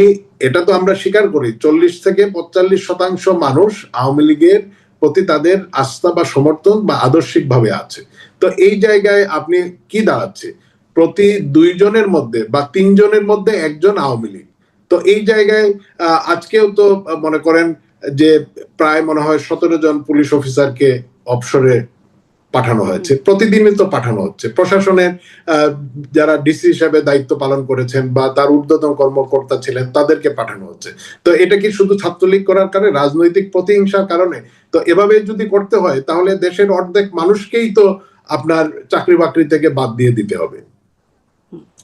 এটা তো আমরা স্বীকার করি, 40 থেকে 45% মানুষ আওয়ামী লীগের প্রতি তাদের আস্থা বা সমর্থন বা আদর্শিক ভাবে আছে। তো এই জায়গায় আপনি কি দাঁড়াচ্ছে, প্রতি 2 জনের মধ্যে বা 3 জনের মধ্যে একজন আওয়ামী লীগ। তো এই জায়গায় আজকেও তো মনে করেন যে প্রায় মনে হয় 17 জন পুলিশ অফিসারকে অবসরে পাঠানো হয়েছে, প্রতিদিনই তো পাঠানো হচ্ছে। প্রশাসনের যারা ডিসি হিসেবে দায়িত্ব পালন করেছেন বা তার ঊর্ধ্বতন কর্মকর্তা ছিলেন, তাদেরকে পাঠানো হচ্ছে। তো এটা কি শুধু ছাত্রলীগ করার কারণে, রাজনৈতিক প্রতিহিংসার কারণে? তো এভাবে যদি করতে হয়, তাহলে দেশের অর্ধেক মানুষকেই তো আপনার চাকরি বাকরি থেকে বাদ দিয়ে দিতে হবে।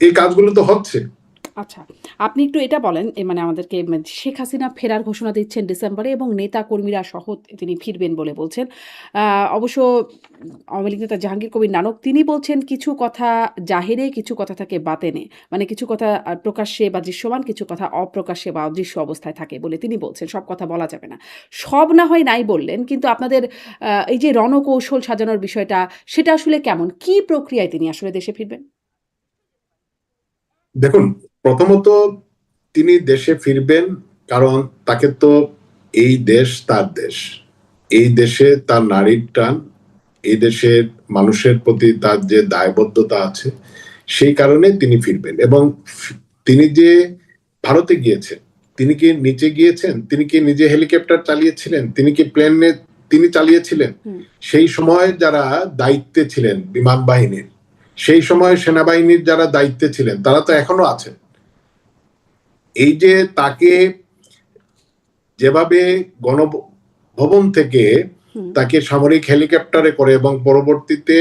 এই কাজগুলো তো হচ্ছে। আচ্ছা, আপনি একটু এটা বলেন, মানে আমাদেরকে, শেখ হাসিনা ফেরার ঘোষণা দিচ্ছেন ডিসেম্বরে এবং নেতা কর্মীরা সহ তিনি ফিরবেন বলে বলছেন। অবশ্য আওয়ামী লীগ নেতা জাহাঙ্গীর কবির নানক তিনি বলছেন কিছু কথা জাহেরে, কিছু কথা থাকে বাতেনে। মানে কিছু কথা প্রকাশ্যে বা দৃশ্যমান, কিছু কথা অপ্রকাশ্যে বা অদৃশ্য অবস্থায় থাকে বলে তিনি বলছেন। সব কথা বলা যাবে না। সব না হয় নাই বললেন, কিন্তু আপনাদের এই যে রণকৌশল সাজানোর বিষয়টা, সেটা আসলে কেমন? কি প্রক্রিয়ায় তিনি আসলে দেশে ফিরবেন? দেখুন, প্রথমত তিনি দেশে ফিরবেন কারণ তাকে তো, এই দেশ তার দেশ, এই দেশে তার নারীর টান, এই দেশের মানুষের প্রতি তার যে দায়বদ্ধতা আছে, সেই কারণে তিনি ফিরবেন। এবং তিনি যে ভারতে গিয়েছেন, তিনি কি নিচে গিয়েছেন, তিনি কি নিজে হেলিকপ্টার চালিয়েছিলেন, তিনি কি প্লেনে তিনি চালিয়েছিলেন? সেই সময় যারা দায়িত্বে ছিলেন বিমান বাহিনীর, সেই সময় সেনাবাহিনীর যারা দায়িত্বে ছিলেন, তারা তো এখনো আছেন। এই যে তাকে যেভাবে গণভবন থেকে তাকে সামরিক হেলিকপ্টারে করে এবং পরবর্তীতে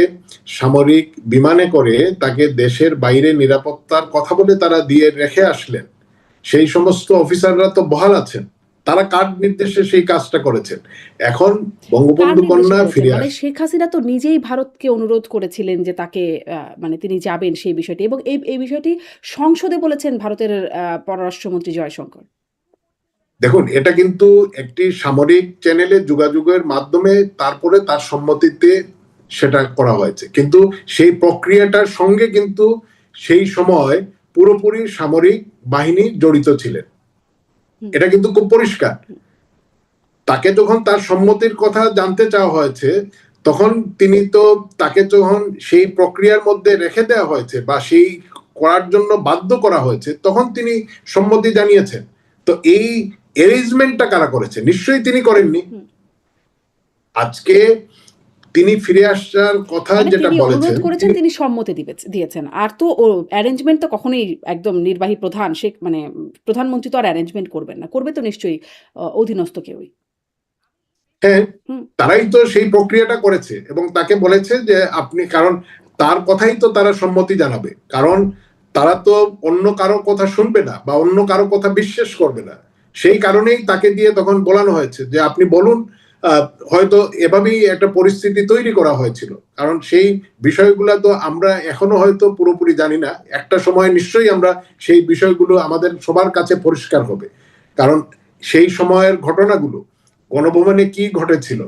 সামরিক বিমানে করে তাকে দেশের বাইরে নিরাপত্তার কথা বলে তারা দিয়ে রেখে আসলেন, সেই সমস্ত অফিসাররা তো বহাল আছেন। তারা কার নির্দেশে সেই কাজটা করেছেন? এখন কার বঙ্গবন্ধু নির্দেশে কন্যা করেছেন? ফিরে মানে আসে। শেখ হাসিনা তো নিজেই ভারতকে অনুরোধ করেছিলেন যে তাকে মানে তিনি যাবেন সেই বিষয়টি, এবং এই বিষয়টি সংসদে বলেছেন ভারতের পররাষ্ট্রমন্ত্রী জয়শঙ্কর। দেখুন, এটা কিন্তু একটি সামরিক চ্যানেলে যোগাযোগের মাধ্যমে তারপরে তার সম্মতিতে সেটা করা হয়েছে, কিন্তু সেই প্রক্রিয়াটার সঙ্গে কিন্তু সেই সময় পুরোপুরি সামরিক বাহিনী জড়িত ছিলেন। এটা কিন্তু খুব পরিষ্কার। তাকে যখন তার সম্মতির কথা জানতে চাওয়া হয়েছে, তখন তিনি তো, তাকে যখন সেই প্রক্রিয়ার মধ্যে রেখে দেওয়া হয়েছে বা সেই করার জন্য বাধ্য করা হয়েছে, তখন তিনি সম্মতি জানিয়েছেন। তো এই অ্যারেঞ্জমেন্টটা কারা করেছে? নিশ্চয়ই তিনি করেননি। আজকে তিনি ফিরে আসার কথা মানে যেটা তিনি বলেছেন, অনুরোধ করেছেন, তিনি সম্মতি দিয়েছেন। আর তো অ্যারেঞ্জমেন্ট তো কখনোই একদম নির্বাহী প্রধান সে মানে প্রধানমন্ত্রী তো আর অ্যারেঞ্জমেন্ট করবেন না। করবে তো নিশ্চয়ই অধীনস্থ কেউই। হ্যাঁ, হুম। তারাই তো সেই প্রক্রিয়াটা করেছে এবং তাকে বলেছে যে আপনি, কারণ তার কথাই তো তারা সম্মতি জানাবে, কারণ তারা তো অন্য কারো কথা শুনবে না বা অন্য কারো কথা বিশ্বাস করবে না। সেই কারণেই তাকে দিয়ে তখন বলানো হয়েছে যে আপনি বলুন। হয়তো এভাবেই একটা পরিস্থিতি তৈরি করা হয়েছিল, কারণ সেই বিষয়গুলো তো আমরা এখনো হয়তো পুরোপুরি জানি না। একটা সময় নিশ্চয়ই আমরা সেই বিষয়গুলো আমাদের সবার কাছে পরিষ্কার হবে, কারণ সেই সময়ের ঘটনাগুলো, গণভবনে কি ঘটেছিল,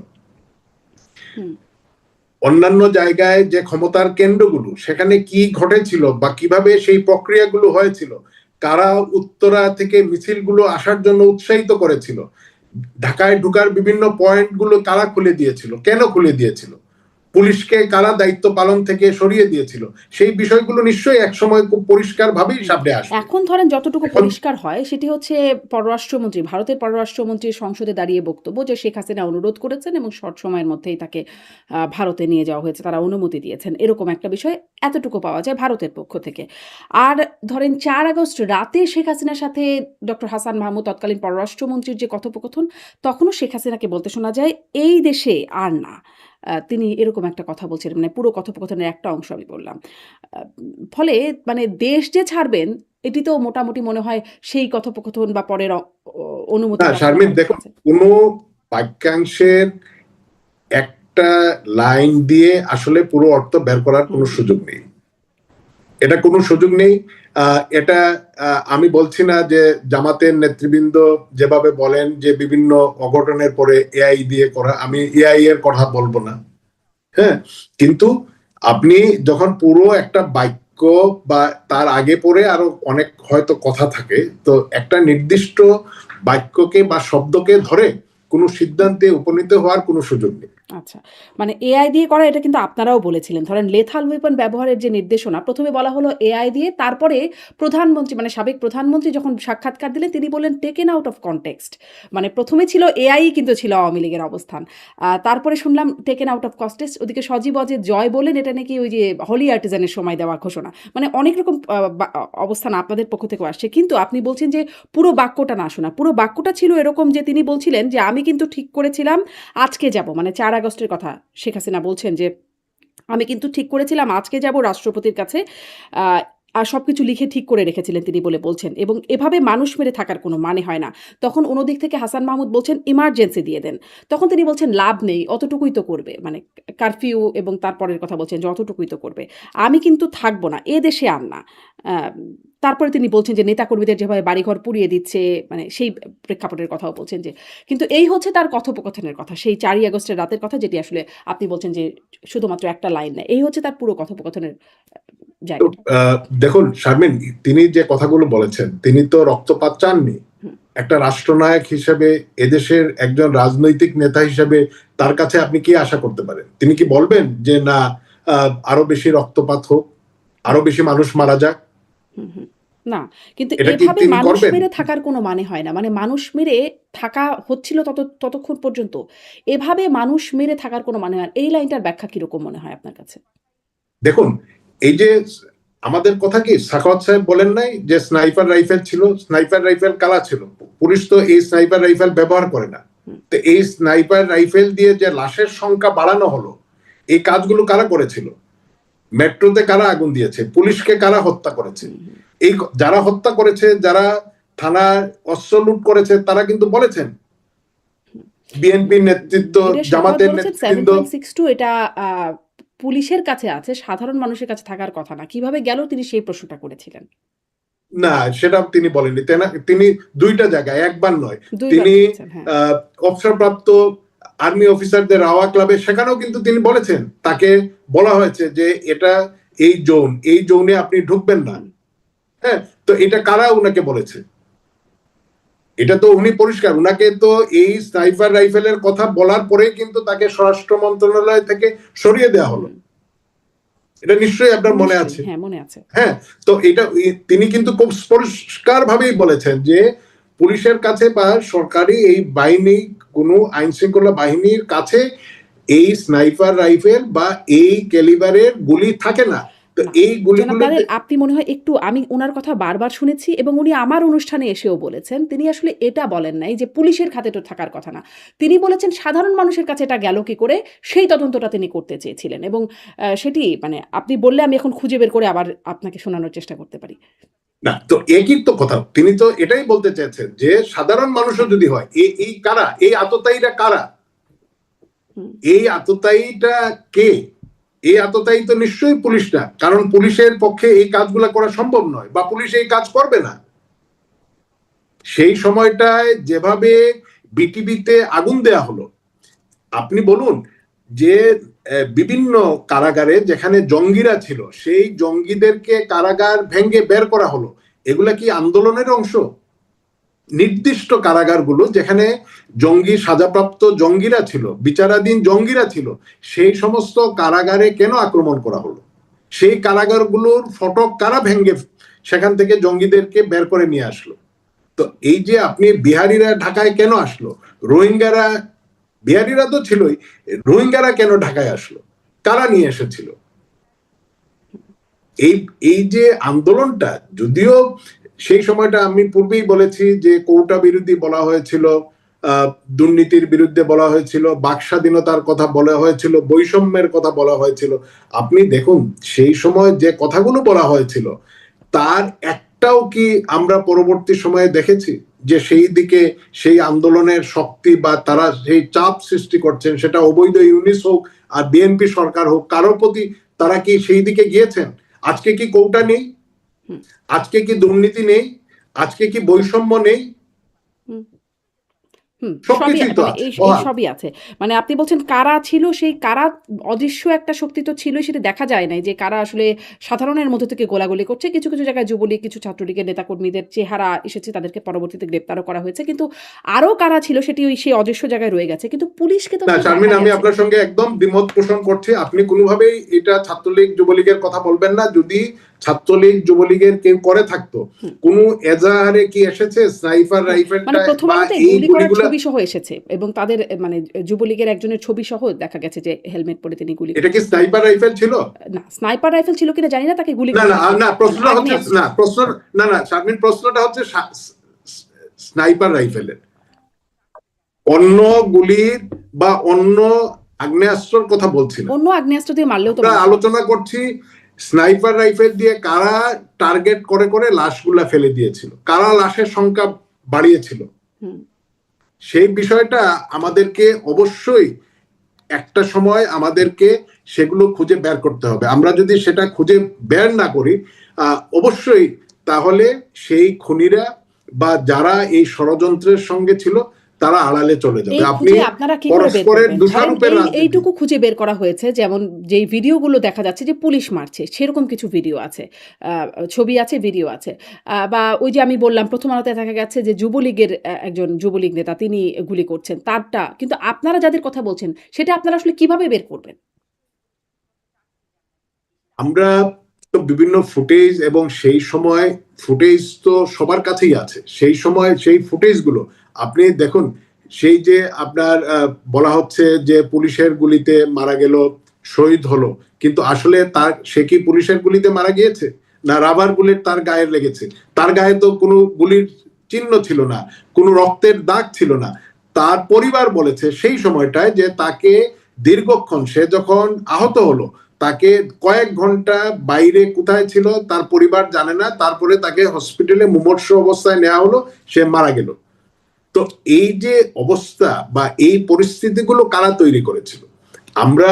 হুম। অন্যান্য জায়গায় যে ক্ষমতার কেন্দ্রগুলো সেখানে কি ঘটেছিল বা কিভাবে সেই প্রক্রিয়াগুলো হয়েছিল, কারা উত্তরা থেকে মিছিলগুলো আসার জন্য উৎসাহিত করেছিল, ঢাকায় ঢুকার বিভিন্ন পয়েন্টগুলো কারা খুলে দিয়েছিল, কেন খুলে দিয়েছিল, পুলিশকে কারা দায়িত্ব পালন থেকে সরিয়ে দিয়েছিল, সেই বিষয়গুলো নিশ্চয়ই একসময় খুব পরিষ্কার ভাবেই সামনে আসবে। এখন ধরেন যতটুকু এখন পরিষ্কার হয় সেটি হচ্ছে পররাষ্ট্রমন্ত্রী, ভারতের পররাষ্ট্রমন্ত্রীর সংসদে দাঁড়িয়ে বক্তব্য যে শেখ হাসিনা অনুরোধ করেছেন এবং শর্ট সময়ের মধ্যেই তাকে ভারতে নিয়ে যাওয়া হয়েছে, তারা অনুমতি দিয়েছেন, এরকম একটা বিষয় এতটুকু পাওয়া যায় ভারতের পক্ষ থেকে। আর ধরেন ৪ আগস্ট রাতে শেখ হাসিনার সাথে ডক্টর হাসান মাহমুদ তৎকালীন পররাষ্ট্রমন্ত্রীর যে কথোপকথন, তখনও শেখ হাসিনাকে বলতে শোনা যায় এই দেশে আর না। তিনি এরকম একটা কথা বলছিলেন, মানে পুরো কথোপকথনের একটা অংশ আমি বললাম। ফলে মানে দেশ যে ছাড়বেন এটি তো মোটামুটি মনে হয় সেই কথোপকথন বা পরের না অনুমতির অপেক্ষা শারমিন, করে দেখুন, আছে। কোনো বাক্যাংশের একটা লাইন দিয়ে আসলে পুরো অর্থ বের করার কোনো সুযোগ নেই, এটা কোনো সুযোগ নেই। এটা আমি বলছি না যে জামাতের নেতৃবৃন্দ যেভাবে বলেন যে বিভিন্ন অঘটনের পরে এআই দিয়ে করা, আমি এআই এর কথা বলবো না। হ্যাঁ, কিন্তু আপনি যখন পুরো একটা বাক্য বা তার আগে পরে আরো অনেক হয়তো কথা থাকে, তো একটা নির্দিষ্ট বাক্যকে বা শব্দকে ধরে কোনো সিদ্ধান্তে উপনীত হওয়ার কোনো সুযোগ নেই। আচ্ছা। মানে এআই দিয়ে করা এটা কিন্তু আপনারাও বলেছিলেন। ধরেন লেথাল ওয়েপন ব্যবহারের যে নির্দেশনা, ১ম এ বলা হলো এআই দিয়ে, তারপরে প্রধানমন্ত্রী মানে সাবেক প্রধানমন্ত্রী যখন সাক্ষাৎকার দিলেন তিনি বললেন টেকেন আউট অফ কনটেক্সট। মানে ১ম এ ছিল এআই কিন্তু ছিল আওয়ামী লীগের অবস্থান। তারপরে শুনলাম টেকেন আউট অফ কনটেক্সট, ওদিকে সজীব অজয় জয় বললেন এটা নাকি ওই যে হলি আর্টিজানের সময় দেওয়া ঘোষণা। মানে অনেক রকম অবস্থান আপনাদের পক্ষ থেকেও আসছে। কিন্তু আপনি বলছেন যে পুরো বাক্যটা না শোনা। পুরো বাক্যটা ছিল এরকম যে তিনি বলছিলেন যে আমি কিন্তু ঠিক করেছিলাম আজকে যাব, মানে ৪ আগস্টের কথা শেখ হাসিনা বলছেন যে আমি কিন্তু ঠিক করেছিলাম আজকে যাব রাষ্ট্রপতির কাছে, আর সবকিছু লিখে ঠিক করে রেখেছিলেন তিনি বলে বলছেন, এবং এভাবে মানুষ মেরে থাকার কোনো মানে হয় না। তখন অন্যদিক থেকে হাসান মাহমুদ বলছেন ইমার্জেন্সি দিয়ে দেন, তখন তিনি বলছেন লাভ নেই, অতটুকুই তো করবে, মানে কারফিউ এবং তারপরের কথা বলছেন যে অতটুকুই তো করবে, আমি কিন্তু থাকবো না, এ দেশে আর না। তারপরে তিনি বলছেন যে নেতাকর্মীদের যেভাবে বাড়িঘর পুড়িয়ে দিচ্ছে, মানে সেই প্রেক্ষাপটের কথাও বলছেন যে, কিন্তু এই হচ্ছে তার কথোপকথনের কথা, সেই ৪ই আগস্টের রাতের কথা, যেটি আসলে আপনি বলছেন যে শুধুমাত্র একটা লাইন না, এই হচ্ছে তার পুরো কথোপকথনের তো জায়গাটা। দেখুন শারমিন, তিনি যে কথাগুলো বলেছেন, তিনি তো রক্তপাত চাননি। হুম। একটা রাষ্ট্রনায়ক হিসেবে, এদেশের একজন রাজনৈতিক নেতা হিসেবে তার কাছে আপনি কি আশা করতে পারেন? তিনি কি বলবেন যে না, আরো বেশি রক্তপাত হোক, আরো বেশি মানুষ মারা যাক? হুম, হুম। না, কিন্তু এটা কি এভাবে তিনি মানুষ করবেন? মেরে থাকার কোনো মানে হয় না। মানে মানুষ মেরে থাকা হচ্ছিল ততক্ষণ পর্যন্ত। এভাবে মানুষ মেরে থাকার কোনো মানে হয় না। এই লাইনটার ব্যাখ্যা কিরকম মনে হয় আপনার কাছে? দেখুন, এই যে আমাদের কথা কি সাখাওয়াত সাহেব বলেন নাই যে স্নাইপার রাইফেল ছিল? স্নাইপার রাইফেল কারা ছিল? পুলিশ তো এই স্নাইপার রাইফেল ব্যবহার করে না। হুম, তো এই স্নাইপার রাইফেল দিয়ে যে লাশের সংখ্যা বাড়ানো হলো, এই কাজগুলো কারা করেছিল? মেট্রোতে কারা আগুন দিয়েছে? পুলিশকে কারা হত্যা করেছে? হুম, হুম। এই যারা হত্যা করেছে, যারা থানায় অস্ত্র লুট করেছে, তারা কিন্তু বলেছেন বিএনপির নেতৃত্ব, ব্রিগেডিয়ার সাখাওয়াত জামাতের বলেছেন নেতৃবৃন্দ। 7.62 এটা আ পুলিশের কাছে আছে, সাধারণ মানুষের কাছে থাকার কথা না। কিভাবে গেল তিনি সেই প্রশ্নটা করেছিলেন। না, সেটা তিনি বলেননি। তিনি দুইটা জায়গায়, একবার নয়। ২ বার তিনি বলেছেন, হ্যাঁ। অবসরপ্রাপ্ত আর্মি অফিসারদের রাওয়া ক্লাবে সেখানেও কিন্তু তিনি বলেছেন, তাকে বলা হয়েছে যে এটা এই জোনে আপনি ঢুকবেন না। হুম, হ্যাঁ, তো এটা কারা উনাকে বলেছে? এটা তো উনি পরিষ্কার, উনাকে তো এই স্নাইপার রাইফেলের কথা বলার পরে কিন্তু তাকে স্বরাষ্ট্র মন্ত্রণালয় থেকে সরিয়ে দেওয়া হলো। হুম। এটা নিশ্চয়ই আপনার মনে নিশ্চয়ই, আছে। হ্যাঁ, মনে আছে। হ্যাঁ, তো এটা তিনি কিন্তু খুব পরিষ্কার ভাবেই বলেছেন যে পুলিশের কাছে বা সরকারি এই বাহিনী, কোনো আইন শৃঙ্খলা বাহিনীর কাছে এই স্নাইপার রাইফেল বা এই ক্যালিবারের গুলি থাকে না। তো না, এই জনাব গুলিগুলো তারেক, আপনি মনে হয় একটু, আমি ওনার কথা বারবার শুনেছি এবং উনি আমার অনুষ্ঠানে এসেও বলেছেন, তিনি আসলে এটা বলেন নাই যে পুলিশের খাতে তো থাকার কথা না। তিনি বলেছেন সাধারণ মানুষের কাছে এটা গেল কি করে, সেই তদন্তটা তিনি করতে চেয়েছিলেন এবং সেটি মানে আপনি বললে আমি এখন খুঁজে বের করে আবার আপনাকে শোনানোর চেষ্টা করতে পারি। না, তো একই তো কথা, তিনি তো এটাই বলতে চাইছেন যে সাধারণ মানুষও যদি হয়, এই কারা, এই আততায়ীরা কারা, এই আততায়ীটা কে? এই আততায়ী তো নিশ্চয়ই পুলিশ না, কারণ পুলিশের পক্ষে এই কাজগুলো করা সম্ভব নয়, বা পুলিশ এই কাজ করবে না। সেই সময়টায় যেভাবে বিটিভিতে আগুন দেয়া হলো, আপনি বলুন যে বিভিন্ন কারাগারে যেখানে জঙ্গিরা ছিল, সেই জঙ্গিদেরকে কারাগার ভেঙে বের করা হলো, এগুলা কি আন্দোলনের অংশ? নির্দিষ্ট কারাগারগুলো যেখানে জঙ্গি সাজাপ্রাপ্ত জঙ্গিরা ছিল, বিচারাধীন জঙ্গিরা ছিল, সেই সমস্ত কারাগারে কেন আক্রমণ করা হলো? সেই কারাগারগুলোর ফটক কারা ভেঙে সেখান থেকে জঙ্গিদেরকে বের করে নিয়ে আসলো? তো এই যে আপনি বিহারিরা ঢাকায় কেন আসলো, রোহিঙ্গারা, বিহারিরা তো ছিলই, রোহিঙ্গারা কেন ঢাকায় আসলো, কারা নিয়ে এসেছিল? এই যে আন্দোলনটা, যদিও সেই সময়টা আমি পূর্বেই বলেছি যে কোটা বিরোধী বলা হয়েছিল, দুর্নীতির বিরুদ্ধে বলা হয়েছিল, বাক স্বাধীনতার কথা বলা হয়েছিল, বৈষম্যের কথা বলা হয়েছিল। আপনি দেখুন সেই সময় যে কথাগুলো বলা হয়েছিল তার একটাও কি আমরা পরবর্তী সময়ে দেখেছি যে সেই দিকে সেই আন্দোলনের শক্তি বা তারা সেই চাপ সৃষ্টি করছেন, সেটা অবৈধ ইউনিস হোক আর বিএনপি সরকার হোক, কারোর প্রতি তারা কি সেই দিকে গিয়েছেন? আজকে কি কোটা নেই? আজকে কি দুর্নীতি নেই? আজকে কি বৈষম্য নেই? সবই সবকিছুই তো মানে আছে। এই সবই আছে। মানে আপনি বলছেন কারা ছিল, সেই কারা অদৃশ্য একটা শক্তি তো ছিলই, সেটা দেখা যায় নাই যে কারা আসলে সাধারণের মধ্যে থেকে গোলাগুলি করছে। কিছু কিছু জায়গায় যুবলীগ, কিছু ছাত্রলীগের নেতাকর্মীদের চেহারা এসেছে, তাদেরকে পরবর্তীতে গ্রেপ্তারও করা হয়েছে, কিন্তু আরো কারা ছিল সেটি ওই সেই অদৃশ্য জায়গায় রয়ে গেছে, কিন্তু পুলিশকে তো না আসলে শারমিন, দেখা আমি গেছে। আপনার সঙ্গে একদম দ্বিমত পোষণ করছি। আপনি কোনোভাবেই এটা ছাত্রলীগ যুবলীগের কথা বলবেন না। যদি ছাত্রলীগ যুবলীগের কেউ করে থাকতো, কোন এজাহারে কি এসেছে স্নাইপার মানে রাইফেলটা প্রথম বা আলোতে এই গুলি করার গুলিগুলা? ছবি সহ এসেছে এবং তাদের মানে যুবলীগের একজনের ছবি সহ দেখা গেছে যে হেলমেট পরে তিনি গুলি এটা কি করছেন। স্নাইপার রাইফেল ছিল? না, স্নাইপার রাইফেল ছিল কিনা জানি না, তাকে গুলি না করা না হয়েছে। না, মানে প্রশ্নটা হচ্ছে আগ্নেয়াস্ত্র। না, প্রশ্ন না না শারমিন, প্রশ্নটা হচ্ছে স্নাইপার রাইফেলের অন্য গুলির বা অন্য আগ্নেয়াস্ত্রের কথা বলছি না। অন্য আগ্নেয়াস্ত্র দিয়ে মারলেও তো আমরা মানুষ আলোচনা করছি স্নাইপার রাইফেল দিয়ে কারা টার্গেট করে করে লাশগুলা ফেলে দিয়েছিল, কারা লাশের সংখ্যা বাড়িয়েছিল, সেই বিষয়টা আমাদেরকে অবশ্যই একটা সময় আমাদেরকে সেগুলো খুঁজে বের করতে হবে। আমরা যদি সেটা খুঁজে বের না করি, অবশ্যই তাহলে সেই খুনিরা বা যারা এই ষড়যন্ত্রের সঙ্গে ছিল তারা আড়ালে চলে যাবে। এই আপনি খুঁজে আপনারা কি করে বের পরস্পরের করবেন? ধরেন দোষারোপের রাজনীতি। এইটুকু খুঁজে বের করা হয়েছে, যেমন যেই ভিডিওগুলো দেখা যাচ্ছে যে পুলিশ মারছে, সেরকম কিছু ভিডিও আছে, ছবি আছে, ভিডিও আছে। বা ওই যে আমি বললাম প্রথম আলোতে দেখা গেছে যে যুবলীগের একজন যুবলীগ নেতা তিনি গুলি করছেন, তারটা। কিন্তু আপনারা যাদের কথা বলছেন সেটা আপনারা আসলে কিভাবে বের করবেন? আমরা তো বিভিন্ন ফুটেজ, এবং সেই সময় ফুটেজ তো সবার কাছেই আছে, সেই সময় সেই ফুটেজগুলো আপনি দেখুন। সেই যে আপনার বলা হচ্ছে যে পুলিশের গুলিতে মারা গেল, শহীদ হলো, কিন্তু আসলে তার সে কি পুলিশের গুলিতে মারা গিয়েছে, না রাবার বুলেট তার গায়ে লেগেছে? তার গায়ে তো কোনো গুলির চিহ্ন ছিল না, কোনো রক্তের দাগ ছিল না। তার পরিবার বলেছে সেই সময়টায় যে তাকে দীর্ঘক্ষণ, সে যখন আহত হলো তাকে কয়েক ঘন্টা বাইরে কোথায় ছিল তার পরিবার জানে না, তারপরে তাকে হসপিটালে মুমূর্ষু অবস্থায় নেওয়া হলো, সে মারা গেল। তো এই যে অবস্থা বা এই পরিস্থিতিগুলো কারা তৈরি করেছিল? আমরা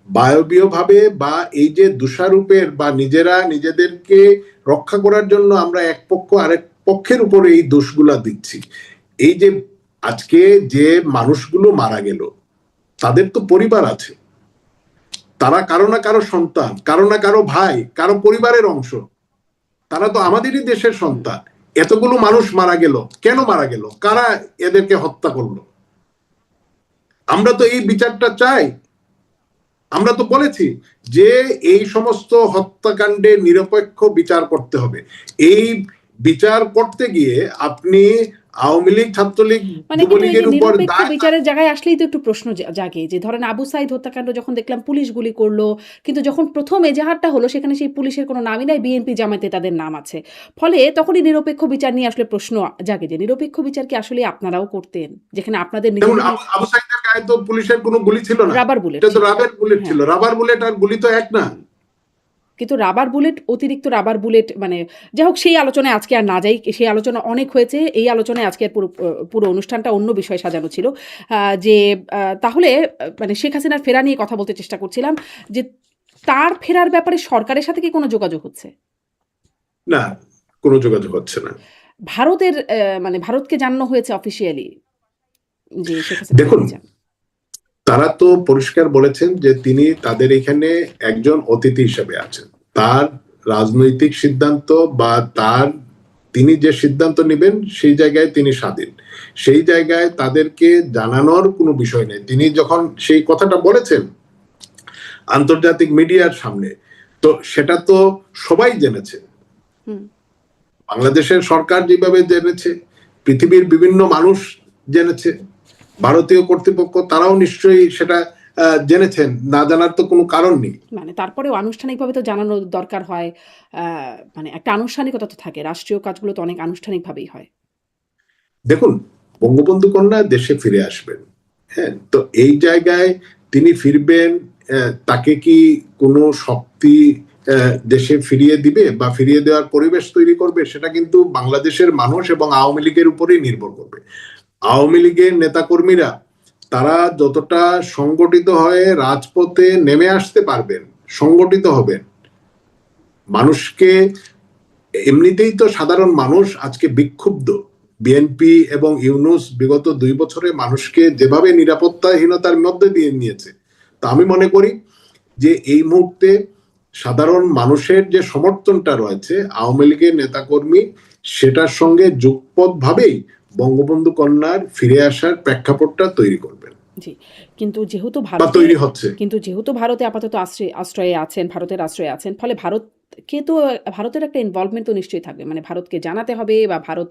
বায়বীয় ভাবে বা এই যে দোষারোপের বা নিজেরা নিজেদেরকে রক্ষা করার জন্য আমরা এক পক্ষ আরেক পক্ষের উপরে এই দোষগুলা দিচ্ছি। এই যে আজকে যে মানুষগুলো মারা গেল তাদের তো পরিবার আছে, তারা কারো না কারো সন্তান, কারো না কারো ভাই, কারো পরিবারের অংশ, তারা তো আমাদেরই দেশের সন্তান। এতগুলো মানুষ মারা গেল, কেন মারা গেল, কারা এদেরকে হত্যা করলো? আমরা তো এই বিচারটা চাই। আমরা তো বলেছি যে এই সমস্ত হত্যাকাণ্ডের নিরপেক্ষ বিচার করতে হবে। এই বিচার করতে গিয়ে আপনি আওয়ামী লীগ, ছাত্রলীগ, মানে কিন্তু এই যুবলীগের যে উপর নিরপেক্ষ দায়। বিচারের জায়গায় আসলেই তো একটু প্রশ্ন জাগে যে ধরেন আবু সাইদ হত্যাকাণ্ড যখন দেখলাম পুলিশ গুলি করলো, কিন্তু যখন প্রথম এজাহারটা হলো সেখানে সেই পুলিশের কোনো নামই নাই, বিএনপি জামায়াতে তাদের নাম আছে। ফলে তখনই নিরপেক্ষ বিচার নিয়ে আসলে প্রশ্ন জাগে যে নিরপেক্ষ বিচার কি আসলে আপনারাও করতেন, যেখানে আপনাদের যেমন নিজেদেরই আবু সাইদের গায়ে তো পুলিশের কোনো গুলি ছিল না, রাবার বুলেট এটা তো ছিল। রাবার বুলেট ছিল। হ্যাঁ। রাবার বুলেট আর গুলি তো এক না। কিন্তু রাবার বুলেট, অতিরিক্ত রাবার বুলেট, মানে যাই হোক সেই আলোচনায় আজকে আর না যাই, সেই আলোচনা অনেক হয়েছে। এই আলোচনায় আজকে আর পুরো অনুষ্ঠানটা অন্য বিষয়ে সাজানো ছিল। যে তাহলে মানে শেখ হাসিনার ফেরা নিয়ে কথা বলতে চেষ্টা করছিলাম যে তার ফেরার ব্যাপারে সরকারের সাথে কি কোনো যোগাযোগ হচ্ছে? না, কোনো যোগাযোগ হচ্ছে না। ভারতের মানে ভারতকে জানানো হয়েছে অফিসিয়ালি যে শেখ হাসিনা দেখুন, ফিরতে চান। তারা তো পরিষ্কার বলেছেন যে তিনি তাদের এখানে একজন অতিথি হিসেবে আছেন। তার রাজনৈতিক সিদ্ধান্ত বা তিনি যে সিদ্ধান্ত নেবেন সেই জায়গায় তিনি স্বাধীন। সেই জায়গায় তাদেরকে জানানোর কোনো বিষয় নেই। তিনি যখন সেই কথাটা বলেছেন আন্তর্জাতিক মিডিয়ার সামনে, তো সেটা তো সবাই জেনেছে। হুম। বাংলাদেশের সরকার যেভাবে জেনেছে, পৃথিবীর বিভিন্ন মানুষ জেনেছে, ভারতীয় কর্তৃপক্ষ তারাও নিশ্চয়ই সেটা জেনেছেন। না জানার তো কোনো কারণ নেই। মানে তারপরেও আনুষ্ঠানিকভাবে তো জানানো দরকার হয়। মানে একটা আনুষ্ঠানিকতা তো থাকে। রাষ্ট্রীয় কাজগুলো তো অনেক আনুষ্ঠানিকভাবেই হয়। দেখুন, বঙ্গবন্ধু কন্যা দেশে ফিরে আসবেন। হ্যাঁ, তো এই জায়গায় তিনি ফিরবেন, তাকে কি কোনো শক্তি দেশে ফিরিয়ে দিবে বা ফিরিয়ে দেওয়ার পরিবেশ তৈরি করবে, সেটা কিন্তু বাংলাদেশের মানুষ এবং আওয়ামী লীগের উপরেই নির্ভর করবে। আওয়ামী লীগের নেতাকর্মীরা তারা যতটা সংগঠিত হয়ে রাজপথে নেমে আসতে পারবেন, সংগঠিত হবেন, মানুষকে, এমনিতেই তো সাধারণ মানুষ আজকে বিক্ষুব্ধ। বিএনপি এবং ইউনূস বিগত 2 বছরে মানুষকে যেভাবে নিরাপত্তাহীনতার মধ্যে দিয়ে নিয়েছে, তা আমি মনে করি যে এই মুহূর্তে সাধারণ মানুষের যে সমর্থনটা রয়েছে আওয়ামী লীগের নেতাকর্মী, সেটার সঙ্গে যুগপৎ ভাবেই বঙ্গবন্ধু কন্যার ফিরে আসার প্রেক্ষাপটটা তৈরি করবেন জি। কিন্তু যেহেতু বা ভারতে তৈরি হচ্ছে। ভারতে আপাতত আশ্রয়ে আছেন, ভারতের আশ্রয়ে আছেন। ফলে ভারতকে তো ভারতের একটা ইনভলভমেন্ট তো নিশ্চয়ই থাকবে। মানে ভারতকে জানাতে হবে বা ভারত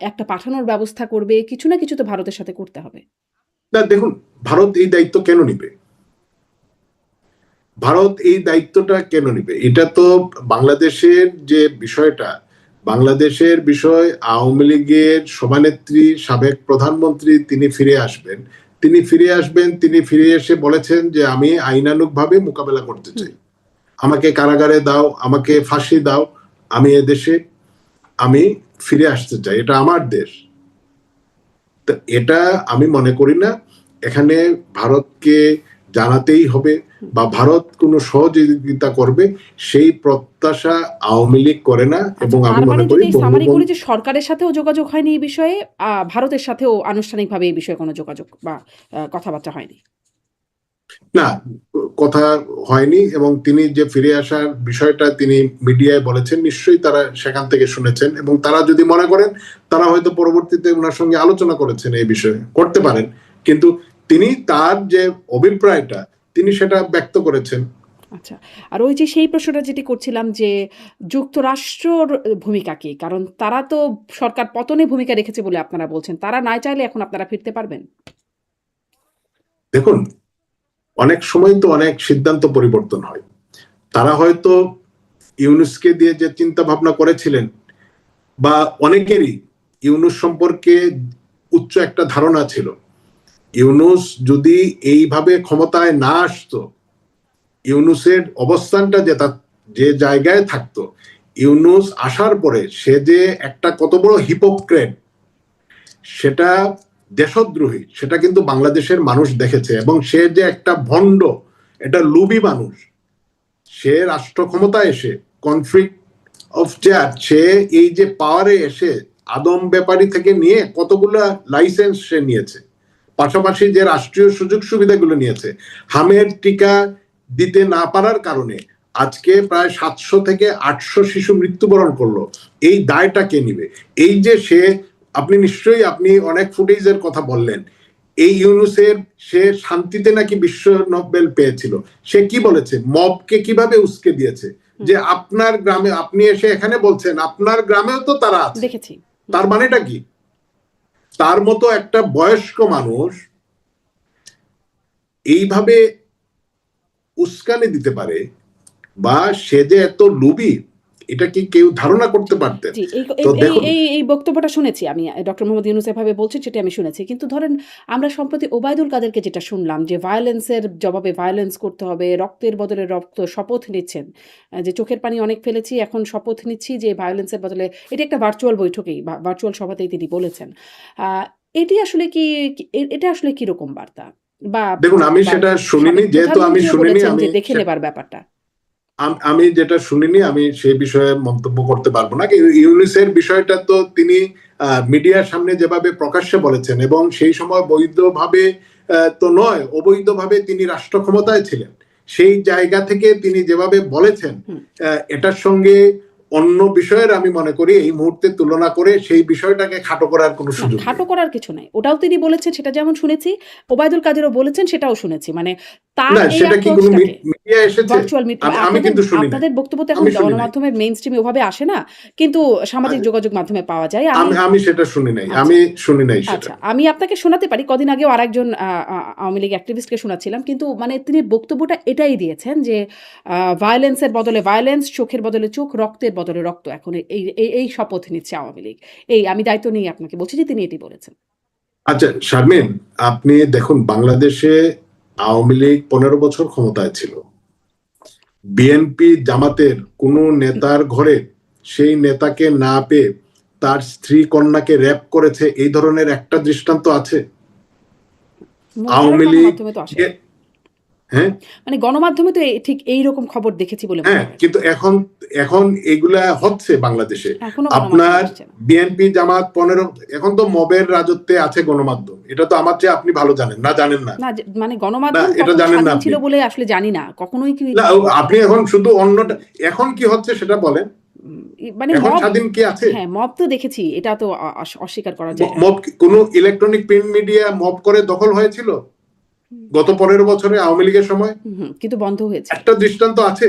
একটা পাঠানোর ব্যবস্থা করবে। কিছু না কিছু তো ভারতের সাথে করতে হবে। না, দেখুন, ভারত এই দায়িত্ব কেন নিবে? ভারত এই দায়িত্বটা কেন নিবে? এটা তো বাংলাদেশের যে বিষয়টা, বাংলাদেশের বিষয়, আওয়ামী লীগের সভানেত্রী, সাবেক প্রধানমন্ত্রী তিনি ফিরে আসবেন। তিনি ফিরে এসে বলেছেন যে আমি আইনানুগভাবে মোকাবেলা করতে চাই। আমাকে কারাগারে দাও, আমাকে ফাঁসি দাও, আমি এদেশে আমি ফিরে আসতে চাই, এটা আমার দেশ। তো এটা আমি মনে করি না এখানে ভারতকে জানাতেই হবে বা ভারত কোনো সহযোগিতা করবে, সেই প্রত্যাশা আওয়ামী লীগ করে না। এবং আচ্ছা, আমি তার মনে মানে করি যদি সামারি করি যে সরকারের সাথেও যোগাযোগ হয়নি এই বিষয়ে, ভারতের সাথেও আনুষ্ঠানিকভাবে এই বিষয়ে কোনো যোগাযোগ বা কথাবার্তা হয়নি। না, কথা হয়নি। এবং তিনি যে ফিরে আসার বিষয়টা তিনি মিডিয়ায় বলেছেন, নিশ্চয়ই তারা সেখান থেকে শুনেছেন এবং তারা যদি মনে করেন তারা হয়তো পরবর্তীতে ওনার সঙ্গে আলোচনা করেছেন এই বিষয়ে, করতে পারেন। কিন্তু তিনি তার যে অভিপ্রায়টা তিনি সেটা ব্যক্ত করেছেন। আচ্ছা। আর ওই যে সেই প্রশ্নটা যেটি করছিলাম যে যুক্তরাষ্ট্রর ভূমিকা কি? কারণ তারা তো সরকার পতনে ভূমিকা রেখেছে বলে আপনারা বলছেন। তারা না চাইলে এখন আপনারা ফিরতে পারবেন? দেখুন, অনেক সময় তো অনেক সিদ্ধান্ত পরিবর্তন হয়। তারা হয়তো ইউনুসকে দিয়ে যে চিন্তা ভাবনা করেছিলেন, বা অনেকেরই ইউনুস সম্পর্কে উচ্চ একটা ধারণা ছিল, ইউনুস যদি এইভাবে ক্ষমতায় না আসতো, ইউনুসের অবস্থানটা যে জায়গায় থাকতো, ইউনুস আসার পরে সে যে একটা কত বড় হিপোক্রেট, সেটা দেশদ্রোহী, সেটা কিন্তু বাংলাদেশের মানুষ দেখেছে। এবং সে যে একটা ভণ্ড, এটা লুবি মানুষ, সে রাষ্ট্র ক্ষমতায় এসে কনফ্লিক্ট অফ চেয়ার, সে এই যে পাওয়ারে এসে আদম ব্যাপারী থেকে নিয়ে কতগুলো লাইসেন্স সে নিয়েছে, পাশাপাশি যে রাষ্ট্রীয় সুযোগ সুবিধাগুলো নিয়েছে, হামের টিকা দিতে না পারার কারণে আজকে প্রায় 700 থেকে 800 শিশু মৃত্যুবরণ করলো। এই দায়টা কে নিবে? এই যে আপনি নিশ্চয়ই আপনি অনেক ফুটেজের কথা বললেন, এই ইউনুসের, সে শান্তিতে নাকি বিশ্ব নোবেল পেয়েছিল। সে কি বলেছে? মবকে কিভাবে উস্কে দিয়েছে যে আপনার গ্রামে, আপনি এসে এখানে বলছেন আপনার গ্রামেও তো তারা আছে। দেখেছি। তার মানেটা কি? তার মতো একটা বয়স্ক মানুষ এইভাবে উস্কানি দিতে পারে, বা সে যে এত লোভী, এটা কি কেউ ধারণা করতে পারতেন? জি, তো দেখুন, এই বক্তব্যটা শুনেছি আমি। ডক্টর মোহাম্মদ ইউনূস এভাবে বলছেন সেটা আমি শুনেছি। কিন্তু ধরেন আমরা সম্প্রতি ওবায়দুল কাদেরকে যেটা শুনলাম যে ভায়োলেন্সের জবাবে ভায়োলেন্স করতে হবে, রক্তের বদলে রক্ত শপথ নিচ্ছেন। যে চোখের পানি অনেক ফেলেছি, এখন শপথ নিচ্ছি যে ভায়োলেন্সের বদলে, এটা একটা ভার্চুয়াল বৈঠকেই বা ভার্চুয়াল সভাতেই তিনি বলেছেন। আ এটি আসলে কি এটা আসলে কিরকম বার্তা? বা দেখুন, আমি বা সেটা শুনিনি, সাবেক যেহেতু আমি প্রধানমন্ত্রীও শুনিনি, বলেছেন আমি যে দেখে নেবার ব্যাপারটা। আমি যেটা শুনিনি, আমি সেই বিষয়ে মন্তব্য করতে পারবো না। ইউনিসের বিষয়টা তো তিনি মিডিয়ার সামনে যেভাবে প্রকাশ্যে বলেছেন, এবং সেই সময় বৈধভাবে তো নয়, অবৈধভাবে তিনি রাষ্ট্র ক্ষমতায় ছিলেন, সেই জায়গা থেকে তিনি যেভাবে বলেছেন, হুম। এটার সঙ্গে অন্য বিষয়ের আমি মনে করি এই মুহূর্তে তুলনা করে সেই বিষয়টাকে খাটো করার কোনো না, সুযোগ খাটো নেই। করার কিছু নাই। ওটাও তিনি বলেছেন, সেটা যেমন শুনেছি, ওবায়দুল কাদেরও বলেছেন সেটাও শুনেছি। মানে তার না, এই সেটা কি কোনো অ্যাপ্রোচটাকে মিডিয়া এসেছে? ভার্চুয়াল আমি কিন্তু শুনি নাই, আপনাদের বক্তব্য তো এখন আমি শুনি নাই, গণমাধ্যমের মেইনস্ট্রিম এ ওভাবে আসে না। কিন্তু সামাজিক যোগাযোগ মাধ্যমে পাওয়া যায়। আমি সেটা শুনি নাই, আচ্ছা, আমি শুনি নাই সেটা। আচ্ছা। আমি আপনাকে শোনাতে পারি। কদিন আগেও আরেকজন আওয়ামী লীগ অ্যাক্টিভিস্টকে শোনাচ্ছিলাম। কিন্তু মানে তিনি বক্তব্যটা এটাই দিয়েছেন যে ভায়োলেন্স এর বদলে ভায়োলেন্স, চোখের বদলে চোখ, রক্তের বদলে রক্ত। এখন এই শপথ নিচ্ছে আওয়ামী লীগ। আমি দায়িত্ব নিয়ে আপনাকে বলছি যে তিনি এটি বলেছেন। আচ্ছা শারমিন, আপনি দেখুন, বাংলাদেশে আওয়ামী লীগ 15 বছর ক্ষমতায় ছিল। বিএনপি জামাতের কোন নেতার ঘরে সেই নেতাকে না পেয়ে তার স্ত্রী কন্যাকে র্যাপ করেছে, এই ধরনের একটা দৃষ্টান্ত আছে? মোশাররফ আওয়ামী লীগ, গণমাধ্যমে তো আসে না। হ্যাঁ মানে গণমাধ্যমে তো ঠিক এইরকম খবর দেখেছি বলে মনে হ্যাঁ, হয়। কিন্তু এখন এখন এগুলা হচ্ছে বাংলাদেশে। এখনো গণমাধ্যমে আপনার আসছে না। বিএনপি জামাত 15, এখন তো মবের রাজত্বে আছে গণমাধ্যম, এটা তো আমার চেয়ে আপনি ভালো জানেন, না জানেন না? না মানে না, গণমাধ্যম এটা কখন জানেন না স্বাধীন আপনি। ছিল বলে আসলে জানি না। কখনোই কি না, আপনি এখন শুধু অন্যটা, এখন কি হচ্ছে সেটা বলেন। মানে এখন মব, স্বাধীন কি আছে? হ্যাঁ, মব তো দেখেছি। এটা তো অস্বীকার করা যায় না। মব, কোন ইলেকট্রনিক প্রিন্ট মিডিয়া মব করে দখল হয়েছিল গত 15 বছরে আওয়ামী লীগের সময়? কিন্তু বন্ধ হয়েছিল। একটা দৃষ্টান্ত আছে?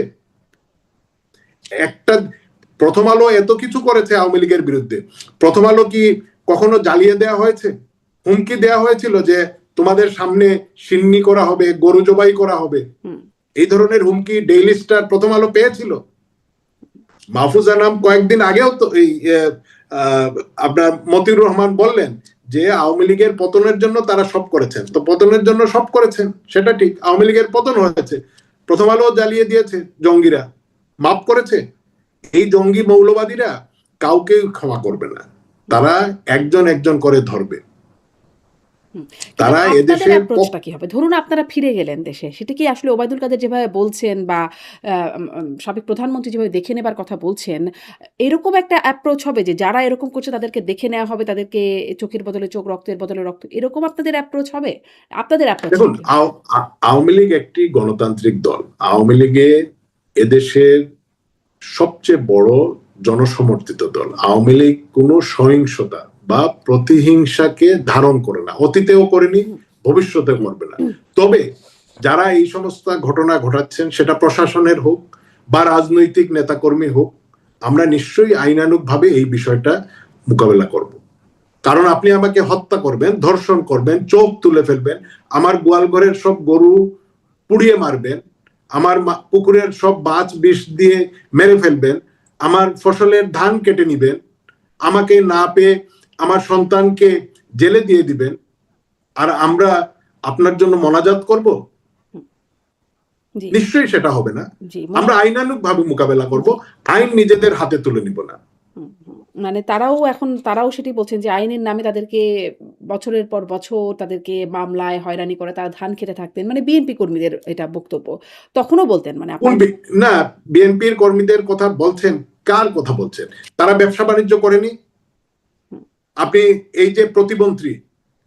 একটা, প্রথম আলো এত কিছু করেছে আওয়ামী লীগের বিরুদ্ধে, প্রথম আলো কি কখনো জ্বালিয়ে দেওয়া হয়েছে? হুমকি দেওয়া হয়েছিল যে তোমাদের সামনে সিন্নি করা হবে, গরু জবাই করা হবে? এই ধরনের হুমকি ডেইলি স্টার, প্রথম আলো পেয়েছিল? মাহফুজা নাম কয়েকদিন আগেও তো এই আপনার মতিউর রহমান বললেন যে আওয়ামী লীগের পতনের জন্য তারা সব করেছেন। তো পতনের জন্য সব করেছেন, সেটা ঠিক, আওয়ামী লীগের পতন হয়েছে, প্রথম আলো জ্বালিয়ে দিয়েছে জঙ্গিরা, মাফ করেছে? এই জঙ্গি মৌলবাদীরা কাউকে ক্ষমা করবে না, তারা একজন একজন করে ধরবে। কিন্তু তারা আপনাদের এদেশের অ্যাপ্রোচটা কি হবে? ধরুন আপনারা ফিরে গেলেন দেশে। সেটা কি আসলে ওবায়দুল কাদের যেভাবে বলছেন বা সাবেক প্রধানমন্ত্রী যেভাবে দেখে নেবার কথা বলছেন, এরকম একটা অ্যাপ্রোচ হবে যে যারা এরকম করছে তাদেরকে দেখে নেওয়া হবে, তাদেরকে চোখের বদলে চোখ, রক্তের বদলে রক্ত, এরকম আপনাদের অ্যাপ্রোচ হবে? আপনাদের অ্যাপ্রোচটা দেখুন, কি? আওয়ামী লীগ একটি গণতান্ত্রিক দল। আওয়ামী লীগে এদেশের সবচেয়ে বড় জনসমর্থিত দল। আওয়ামী লীগ কোনো সহিংসতা বা প্রতিহিংসাকে ধারণ করে না, অতীতেও করেনি, ভবিষ্যতেও করবে না। তবে যারা এই সমস্ত ঘটনা ঘটাচ্ছেন, সেটা প্রশাসনের হোক বা রাজনৈতিক নেতাকর্মী হোক, আমরা নিশ্চয়ই আইনানুগ ভাবে এই বিষয়টা মোকাবেলা করব। কারণ আপনি আমাকে হত্যা করবেন, ধর্ষণ করবেন, চোখ তুলে ফেলবেন, আমার গোয়ালঘরের সব গরু পুড়িয়ে মারবেন, আমার পুকুরের সব মাছ বিষ দিয়ে মেরে ফেলবেন, আমার ফসলের ধান কেটে নিবেন, আমাকে না পেয়ে আমার সন্তানকে জেলে দিয়ে দিবেন, আর আমরা আপনার জন্য মোনাজাত করব? জি, নিশ্চয়ই সেটা হবে না। জি। আমরা আইনানুগ ভাবে মোকাবেলা করব, আইন নিজেদের হাতে তুলে নিব না। মানে তারাও সেটি বলছেন যে আইনের নামে তাদেরকে বছরের পর বছর তাদেরকে মামলায় হয়রানি করে, তারা ধান খেতে থাকতেন। মানে বিএনপি কর্মীদের এটা বক্তব্য। তখনও বলতেন মানে কোন না, বিএনপির কর্মীদের কথা বলছেন, কার কথা বলছেন? তারা ব্যবসা বাণিজ্য করেনি? আপনি এই যে প্রতিমন্ত্রী,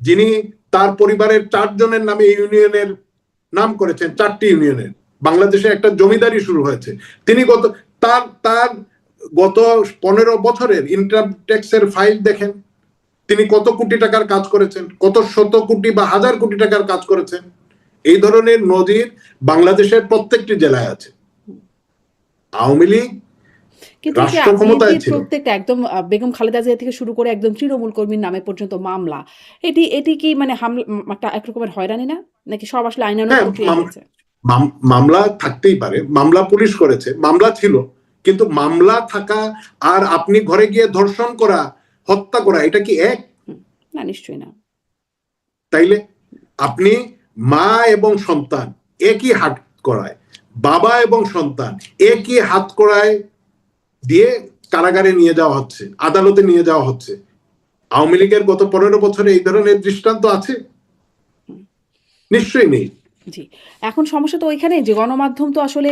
যিনি তার পরিবারের 4 জনের নামে ইউনিয়নের নাম করেছেন, 4টি ইউনিয়নের, বাংলাদেশে একটা জমিদারি শুরু হয়েছে, তিনি তার গত 15 বছরের ইনকাম ট্যাক্সের ফাইল দেখেন, তিনি কত কোটি টাকার কাজ করেছেন, কত শত কোটি বা হাজার কোটি টাকার কাজ করেছেন। এই ধরনের নজির বাংলাদেশের প্রত্যেকটি জেলায় আছে। আওয়ামী লীগ কিন্তু এই যে রাষ্ট্র ক্ষমতায় বিএনপির ছিল। প্রত্যেকটা একদম বেগম খালেদা জিয়া থেকে শুরু করে একদম তৃণমূল কর্মীর নামে পর্যন্ত মামলা, এটি কি মানে একটা একরকমের হয়রানি না, নাকি সব আসলে আইনানুগ হ্যাঁ, প্রক্রিয়া হয়েছে? মামলা থাকতেই পারে, মামলা পুলিশ করেছে, মামলা ছিল, কিন্তু মামলা থাকা আর আপনি ঘরে গিয়ে ধর্ষণ করা, হত্যা করা, এটা কি এক? হুম, না নিশ্চয়ই না। তাইলে আপনি মা এবং সন্তান একই হাত করায়, বাবা এবং সন্তান একই হাত করায় দিয়ে কারাগারে নিয়ে যাওয়া হচ্ছে, আদালতে নিয়ে যাওয়া হচ্ছে। আওয়ামী লীগের গত 15 বছরে এই ধরনের দৃষ্টান্ত আছে? হুম, নিশ্চয়ই নেই। জি। এখন সমস্যা তো ওইখানেই যে গণমাধ্যম তো আসলে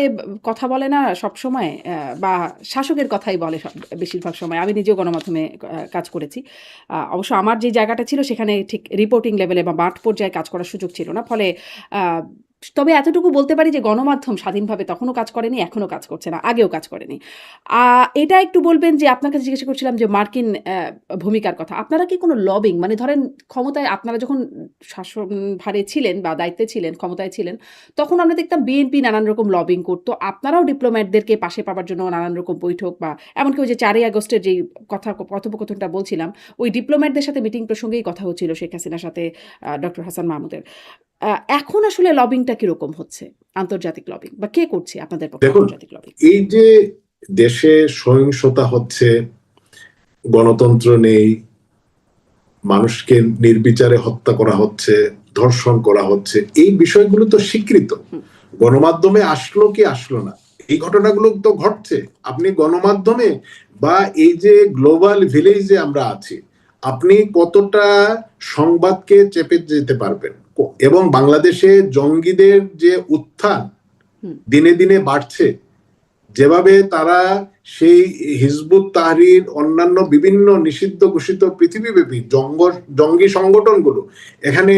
কথা বলে না সবসময়, বা শাসকের কথাই বলে বেশিরভাগ সময়। আমি নিজেও গণমাধ্যমে কাজ করেছি। অবশ্য আমার যে জায়গাটা ছিল সেখানে ঠিক রিপোর্টিং লেভেলে বা মাঠ পর্যায়ে কাজ করার সুযোগ ছিল না। ফলে আ তবে এতটুকু বলতে পারি যে গণমাধ্যম স্বাধীনভাবে তখনও কাজ করেনি, এখনো কাজ করছে না, আগেও কাজ করেনি। আ এটা একটু বলবেন যে আপনার কাছে জিজ্ঞাসা করছিলাম যে মার্কিন ভূমিকার কথা। আপনারা কি কোনো লবিং, মানে ধরেন ক্ষমতায় আপনারা যখন শাসনভারে ছিলেন বা দায়িত্বে ছিলেন, ক্ষমতায় ছিলেন, তখন আমরা দেখতাম বিএনপি নানান রকম লবিং করত। আপনারাও ডিপ্লোম্যাটদেরকে পাশে পাবার জন্য নানান রকম বৈঠক বা এমনকি ওই যে ৪ই আগস্টের যেই কথোপকথনটা বলছিলাম, ওই ডিপ্লোম্যাটদের সাথে মিটিং প্রসঙ্গেই কথা হচ্ছিল শেখ হাসিনার সাথে ডক্টর হাসান মাহমুদের। আ এখন আসলে লবিংটা কিরকম হচ্ছে? আন্তর্জাতিক লবিং বা কে করছে আপনাদের পক্ষে দেখুন, আন্তর্জাতিক লবিং? এই যে দেশে সহিংসতা হচ্ছে, গণতন্ত্র নেই, মানুষকে নির্বিচারে হত্যা করা হচ্ছে, ধর্ষণ করা হচ্ছে, এই বিষয়গুলো তো স্বীকৃত। হুম, গণমাধ্যমে আসলো কি আসলো না, এই ঘটনাগুলো তো ঘটছে। আপনি গণমাধ্যমে বা এই যে গ্লোবাল ভিলেজে আমরা আছি, আপনি কতটা সংবাদকে চেপে যেতে পারবেন? এবং বাংলাদেশে জঙ্গিদের যে উত্থান হুম, দিনে দিনে বাড়ছে, যেভাবে তারা সেই হিজবুত তাহরির অন্যান্য বিভিন্ন নিষিদ্ধ ঘোষিত পৃথিবীব্যাপী জঙ্গি সংগঠনগুলো, এখানে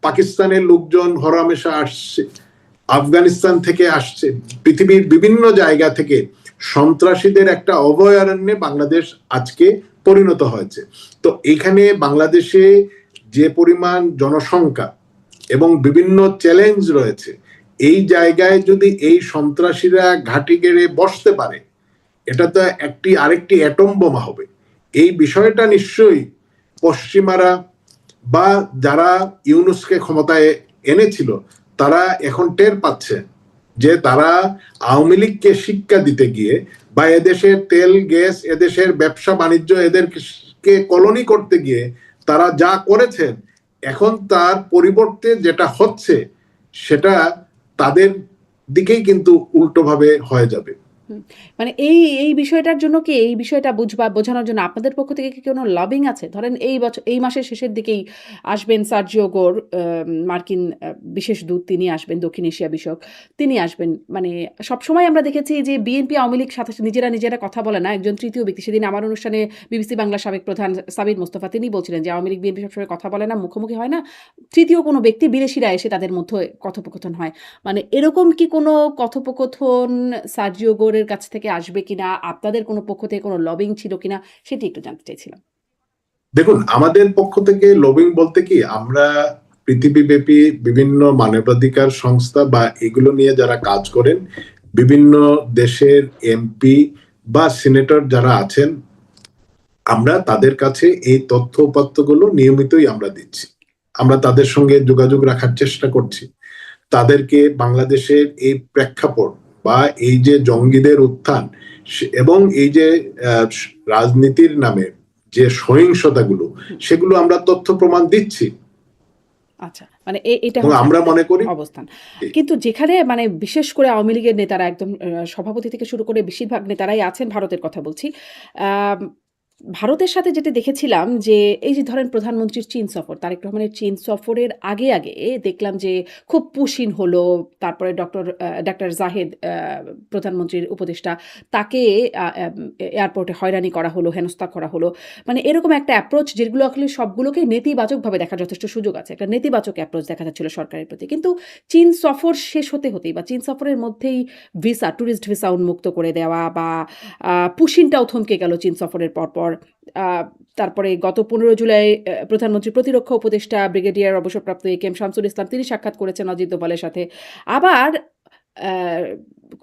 পাকিস্তানের লোকজন হরহামেশা আসছে, আফগানিস্তান থেকে আসছে, পৃথিবীর বিভিন্ন জায়গা থেকে সন্ত্রাসীদের একটা অভয়ারণ্যে বাংলাদেশ আজকে পরিণত হয়েছে। তো এখানে বাংলাদেশে যে পরিমাণ জনসংখ্যা এবং বিভিন্ন চ্যালেঞ্জ রয়েছে, এই জায়গায় যদি এই সন্ত্রাসীরা ঘাঁটি গেড়ে বসতে পারে, এটা তো আরেকটি অ্যাটম বোমা হবে। এই বিষয়টা নিশ্চয়ই পশ্চিমারা বা যারা ইউনুসকে ক্ষমতায় এনেছিল, তারা এখন টের পাচ্ছে যে তারা আওয়ামী লীগকে শিক্ষা দিতে গিয়ে বা এদেশের তেল গ্যাস, এদেশের ব্যবসা বাণিজ্য, এদেরকে কলোনি করতে গিয়ে তারা যা করেছেন, এখন তার পরিবর্তে যেটা হচ্ছে সেটা তাদের দিকেই কিন্তু উল্টোভাবে হয়ে যাবে। হুম। মানে এই বিষয়টার জন্য কি, এই বিষয়টা বোঝানোর জন্য আপনাদের পক্ষ থেকে কি কোনো লবিং আছে? ধরেন এই মাসের শেষের দিকেই আসবেন সার্জিও গোর, মার্কিন বিশেষ দূত, তিনি আসবেন, দক্ষিণ এশিয়া বিষয়ক। তিনি আসবেন। মানে সবসময় আমরা দেখেছি যে বিএনপি আওয়ামী লীগ সাথে নিজেরা কথা বলে না। একজন তৃতীয় ব্যক্তি, সেদিন আমার অনুষ্ঠানে বিবিসি বাংলার সাবেক প্রধান সাবির মোস্তফা তিনি বলছিলেন যে আওয়ামী লীগ বিএনপি সবসময় কথা বলে না, মুখোমুখি হয় না। তৃতীয় কোনো ব্যক্তি বিদেশিরা এসে তাদের মধ্যে কথোপকথন হয়। মানে এরকম কি কোনো কথোপকথন সার্জিও গোরের কাছ থেকে আসবে কিনা? আপনাদের কোনো পক্ষ থেকে কোনো লবিং ছিল কিনা? সেটি একটু জানতে চাইছিলাম। দেখুন, আমাদের পক্ষ থেকে লবিং বলতে কি, আমরা পৃথিবীব্যাপী বিভিন্ন মানবাধিকার সংস্থা বা এগুলো নিয়ে যারা কাজ করেন, বিভিন্ন দেশের এমপি বা সিনেটর যারা আছেন, আমরা তাদের কাছে এই তথ্য উপাত্তগুলো নিয়মিতই আমরা দিচ্ছি। আমরা তাদের সঙ্গে যোগাযোগ রাখার চেষ্টা করছি, তাদেরকে বাংলাদেশের এই প্রেক্ষাপট বা এই যে জঙ্গিদের উত্থান এবং এই যে রাজনীতির নামে যে সহিংসতাগুলো, হুম, সেগুলো আমরা তথ্য প্রমাণ দিচ্ছি আচ্ছা। মানে এটা এবং হচ্ছে আমরা আপনাদের মনে করি অবস্থান। কিন্তু যেখানে মানে বিশেষ করে আওয়ামী লীগের নেতারা একদম সভাপতি থেকে শুরু করে বেশিরভাগ নেতারাই আছেন, ভারতের কথা বলছি। আম ভারতের সাথে যেটা দেখেছিলাম যে, এই যে ধরেন প্রধানমন্ত্রীর চীন সফর, তারেক রহমানের চীন সফরের আগে দেখলাম যে খুব পুশিন হলো। তারপরে ডাক্তার জাহেদ, প্রধানমন্ত্রীর উপদেষ্টা, তাকে এয়ারপোর্টে হয়রানি করা হলো, হেনস্থা করা হলো। মানে এরকম একটা অ্যাপ্রোচ, যেগুলো আসলে সবগুলোকেই নেতিবাচকভাবে দেখার যথেষ্ট সুযোগ আছে। একটা নেতিবাচক অ্যাপ্রোচ দেখা যাচ্ছিল সরকারের প্রতি। কিন্তু চীন সফর শেষ হতেই বা চীন সফরের মধ্যেই ট্যুরিস্ট ভিসা উন্মুক্ত করে দেওয়া বা পুশিনটাও থমকে গেল চীন সফরের পরপর। আ তারপরে গত ১৫ জুলাই প্রধানমন্ত্রী প্রতিরক্ষা উপদেষ্টা ব্রিগেডিয়ার অবসরপ্রাপ্ত একেএম শামসুল ইসলাম, তিনি সাক্ষাৎ করেছেন অজিত দোভালের সাথে। আবার আহ,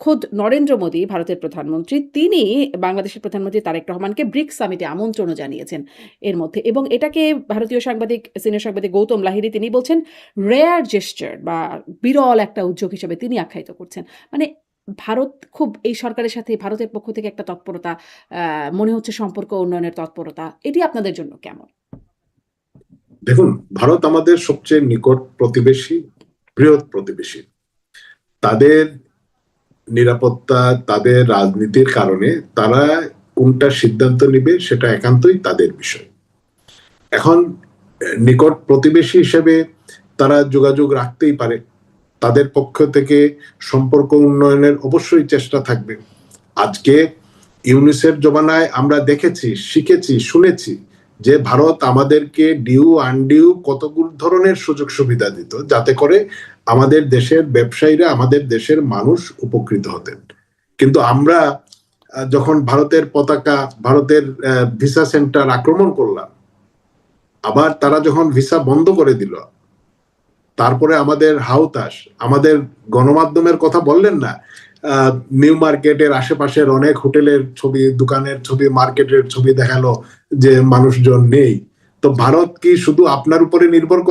খোদ নরেন্দ্র মোদী ভারতের প্রধানমন্ত্রী তিনি বাংলাদেশের প্রধানমন্ত্রী তারেক রহমানকে ব্রিক্স সামিটে আমন্ত্রণও জানিয়েছেন এর মধ্যে, এবং এটাকে ভারতীয় সাংবাদিক সিনিয়র সাংবাদিক গৌতম লাহিড়ী তিনি বলছেন রেয়ার জেস্টার বা বিরল একটা উদ্যোগ হিসেবে তিনি আখ্যায়িত করছেন। মানে ভারত খুব এই সরকারের সাথে ভারতের পক্ষ থেকে একটা তৎপরতা, মনে হচ্ছে সম্পর্ক উন্নয়নের তৎপরতা, এটি আপনাদের জন্য কেমন? দেখুন, ভারত আমাদের সবচেয়ে নিকট প্রতিবেশী, বৃহৎ প্রতিবেশী। তাদের নিরাপত্তা, তাদের রাজনীতির কারণে তারা কোনটা সিদ্ধান্ত নিবে সেটা একান্তই তাদের বিষয়। এখন নিকট প্রতিবেশী হিসেবে তারা যোগাযোগ রাখতেই পারে, তাদের পক্ষ থেকে সম্পর্ক উন্নয়নের অবশ্যই চেষ্টা থাকবে। আজকে ইউনিসেফ জমানায় আমরা দেখেছি, শিখেছি, শুনেছি যে ভারত আমাদেরকে ডিউ আনডিউ কতগুলো ধরনের সুযোগ সুবিধা দিত, যাতে করে আমাদের দেশের ব্যবসায়ীরা, আমাদের দেশের মানুষ উপকৃত হতেন। কিন্তু আমরা যখন ভারতের পতাকা, ভারতের ভিসা সেন্টার আক্রমণ করলাম, আবার তারা যখন ভিসা বন্ধ করে দিল, তারপরে আমাদের হাউতাস, আমাদের গণমাধ্যমের কথা বললেন না, নিউ মার্কেটের আশেপাশের অনেক হোটেলের ছবি, দোকানের ছবি, মার্কেটের ছবি দেখালো যে মানুষজন নেই। তো ভারত কি শুধু আপনার উপরে নির্ভর করে?